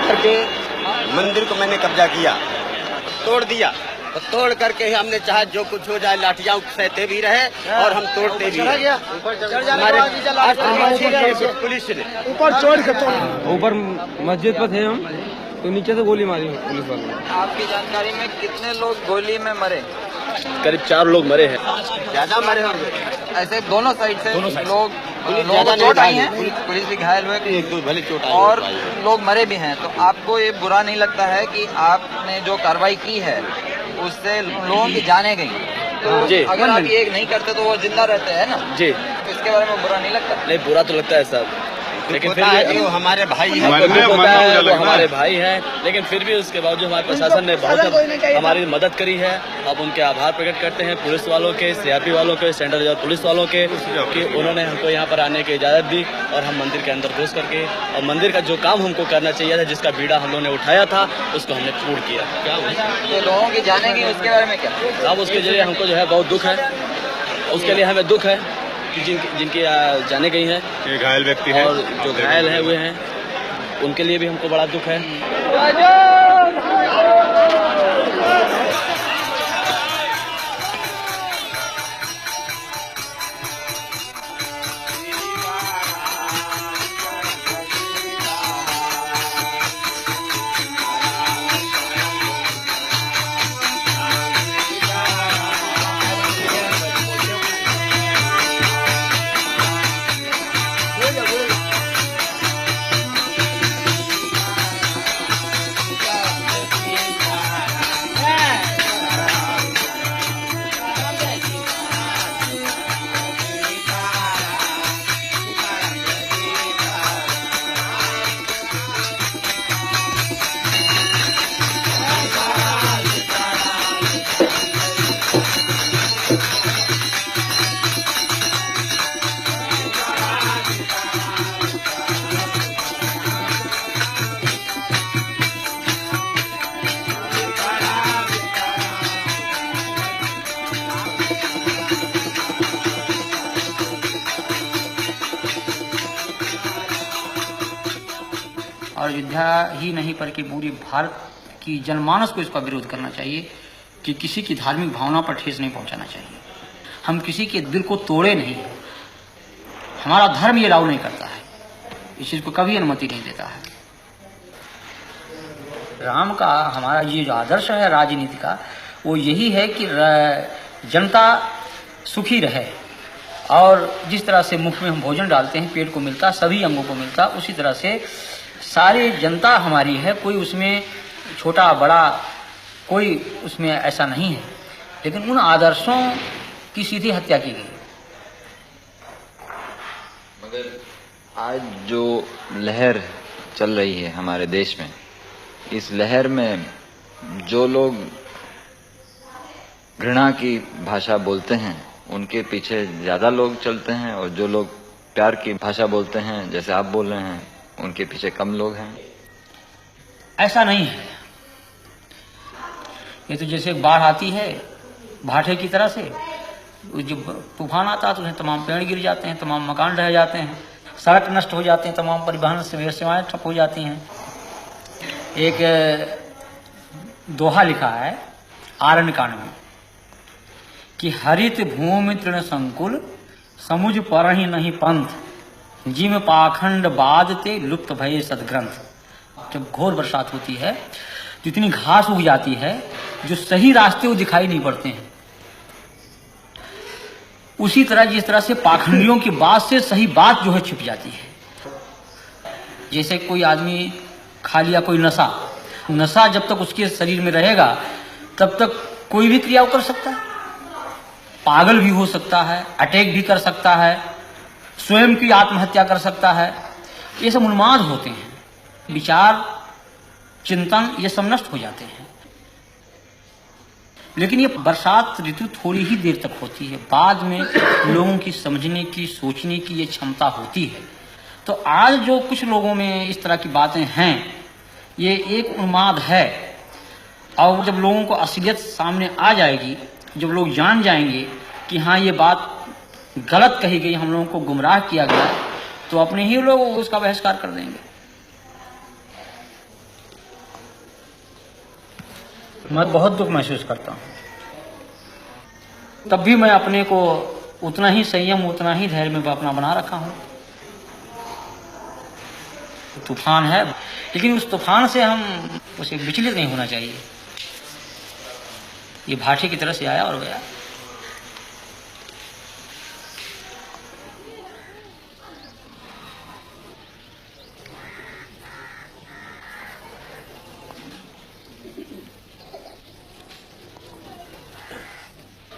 करके मंदिर को मैंने कब्जा किया, तोड़ दिया, और तोड़ करके हमने चाहे जो कुछ हो जाए, लाठियां सहते भी रहे और हम तोड़ते भी रहे। पुलिस ने ऊपर चोर के ऊपर मस्जिद पर थे हम, तो नीचे से गोली मारी पुलिस वालों ने। आपकी जानकारी में कितने लोग गोली में मरे? करीब 4 लोग मरे हैं। ज्यादा मरे होंगे। ऐसे दोनों साइड से लोग ज्यादा चोट आई है, पुलिस भी घायल हुए, एक दो भले चोट आई और लोग मरे भी हैं। तो आपको ये बुरा नहीं लगता है कि आपने जो कार्रवाई की है उससे लोगों की जाने गई? तो जी। अगर आप ये नहीं करते तो वो जिंदा रहते हैं ना जी, तो इसके बारे में बुरा नहीं लगता? नहीं, बुरा तो लगता है साहब, लेकिन फिर भी वो हमारे भाई है, वो हमारे भाई हैं, लेकिन फिर भी उसके बावजूद हमारे प्रशासन ने बहुत हमारी मदद करी है। अब उनके आभार प्रकट करते हैं पुलिस वालों के, सीआरपी वालों के, सेंट्रल रिजर्व पुलिस वालों के, कि उन्होंने हमको यहाँ पर आने की इजाज़त दी और हम मंदिर के अंदर घुस करके और मंदिर का जो काम हमको करना चाहिए था, जिसका बीड़ा हम लोगों ने उठाया था, उसको हमने पूर्ण किया। क्या तो लोगों की जाने की उसके बारे में क्या? साहब उसके जरिए हमको जो है बहुत दुख है, उसके लिए हमें दुख है कि जिनकी जाने गई हैं, घायल व्यक्ति हैं और जो घायल हैं हुए हैं, उनके लिए भी हमको बड़ा दुख है। और अयोध्या ही नहीं बल्कि पूरी भारत की जनमानस को इसका विरोध करना चाहिए कि किसी की धार्मिक भावना पर ठेस नहीं पहुंचाना चाहिए। हम किसी के दिल को तोड़े नहीं, हमारा धर्म ये अलाउ नहीं करता है, इस चीज को कभी अनुमति नहीं देता है। राम का हमारा ये जो आदर्श है राजनीति का, वो यही है कि जनता सुखी रहे, और जिस तरह से मुख में हम भोजन डालते हैं पेट को मिलता, सभी अंगों को मिलता, उसी तरह से सारी जनता हमारी है, कोई उसमें छोटा बड़ा कोई उसमें ऐसा नहीं है। लेकिन उन आदर्शों की सीधी हत्या की गई। मगर आज जो लहर चल रही है हमारे देश में, इस लहर में जो लोग घृणा की भाषा बोलते हैं उनके पीछे ज्यादा लोग चलते हैं, और जो लोग प्यार की भाषा बोलते हैं जैसे आप बोल रहे हैं उनके पीछे कम लोग हैं। ऐसा नहीं है। ये तो जैसे बाढ़ आती है भाटे की तरह से, जब तूफान आता है तो उसमें तमाम पेड़ गिर जाते हैं, तमाम मकान ढह जाते हैं, सड़क नष्ट हो जाते हैं, तमाम परिवहन सेवाएं ठप हो जाती हैं। एक दोहा लिखा है आरण्य कांड में कि हरित भूमि तृण संकुल समुझ पर ही नहीं पंथ जिम पाखंड बादते लुप्त भये सदग्रंथ। जब घोर बरसात होती है तो इतनी घास उग जाती है जो सही रास्ते वो दिखाई नहीं पड़ते हैं। उसी तरह जिस तरह से पाखंडियों की बात से सही बात जो है छिप जाती है। जैसे कोई आदमी खा लिया कोई नशा जब तक उसके शरीर में रहेगा तब तक कोई भी क्रिया कर सकता है, पागल भी हो सकता है, अटैक भी कर सकता है, स्वयं की आत्महत्या कर सकता है। ये सब उन्माद होते हैं, विचार चिंतन ये सब नष्ट हो जाते हैं। लेकिन ये बरसात ऋतु थोड़ी ही देर तक होती है, बाद में लोगों की समझने की सोचने की ये क्षमता होती है। तो आज जो कुछ लोगों में इस तरह की बातें हैं ये एक उन्माद है। और जब लोगों को असलियत सामने आ जाएगी, जब लोग जान जाएंगे कि हाँ ये बात गलत कही गई, हम लोगों को गुमराह किया गया, तो अपने ही लोग उसका बहिष्कार कर देंगे। मैं बहुत दुख महसूस करता हूँ, तब भी मैं अपने को उतना ही संयम उतना ही धैर्य में अपना बना रखा हूँ। तूफान है, लेकिन उस तूफान से हम उसे विचलित नहीं होना चाहिए। ये भाटे की तरह से आया और गया।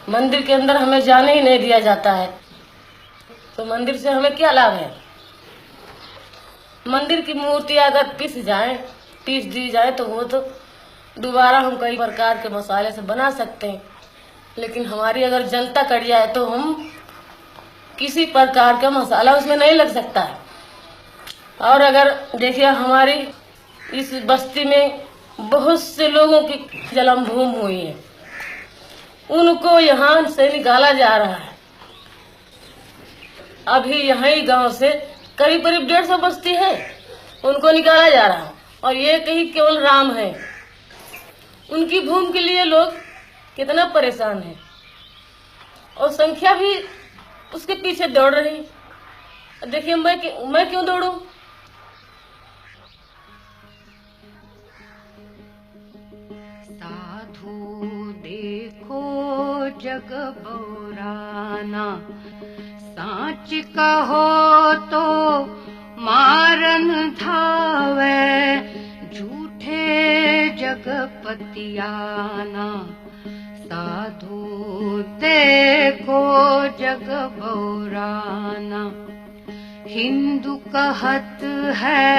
मंदिर के अंदर हमें जाने ही नहीं दिया जाता है, तो मंदिर से हमें क्या लाभ है? मंदिर की मूर्तियां अगर पीस दी जाए तो वो तो दोबारा हम कई प्रकार के मसाले से बना सकते हैं, लेकिन हमारी अगर जनता कट जाए तो हम किसी प्रकार का मसाला उसमें नहीं लग सकता है। और अगर देखिए हमारी इस बस्ती में बहुत से लोगों की जन्म भूमि हुई है, उनको यहाँ से निकाला जा रहा है। अभी यहाँ गांव से करीब 150 बस्ती है, उनको निकाला जा रहा है। और ये कहीं केवल राम है, उनकी भूमि के लिए लोग कितना परेशान है और संख्या भी उसके पीछे दौड़ रही। देखिए मैं क्यों दौड़ूं? देखो जग बौराना, साच कहो तो मारन धावे, झूठे जगपतियाना। साधु देखो जग बौराना, हिंदू कहत है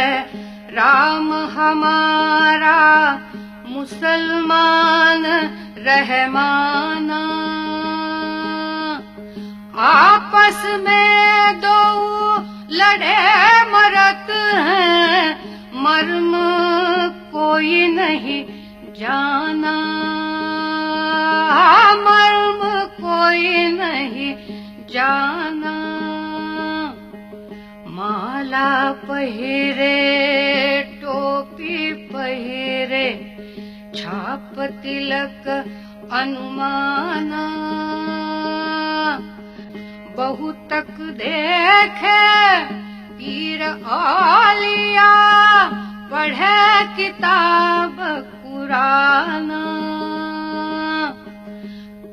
राम हमारा, मुसलमान रहमाना। आपस में दो लड़े मरत हैं, मर्म कोई नहीं जाना, मर्म कोई नहीं जाना। माला पहिरे टोपी पहिरे, छाप तिलक अनुमाना। बहुतक देखे पीर औलिया, पढ़े किताब कुराना।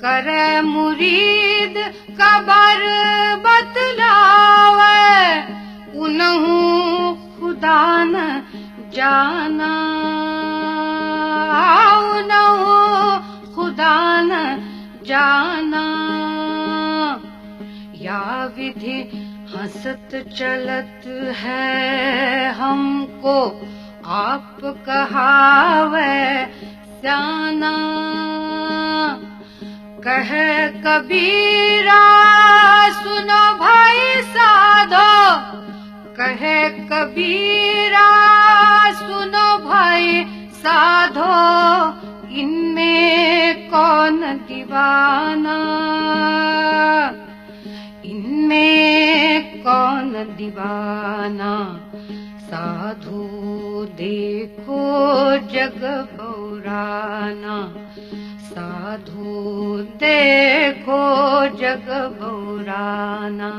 करे मुरीद कबर बतलावे, उन्हू खुदा न जाना, उन्हू खुदा न जाना। या विधि हंसत चलत है हमको, आप कहावे स्याना। कहे कबीरा सुनो भाई साधो, कहे कबीरा सुनो भाई साधो, इनमें कौन दीवाना, इनमें कौन दीवाना, साधु देखो जग बौराना, साधु देखो जग बौराना।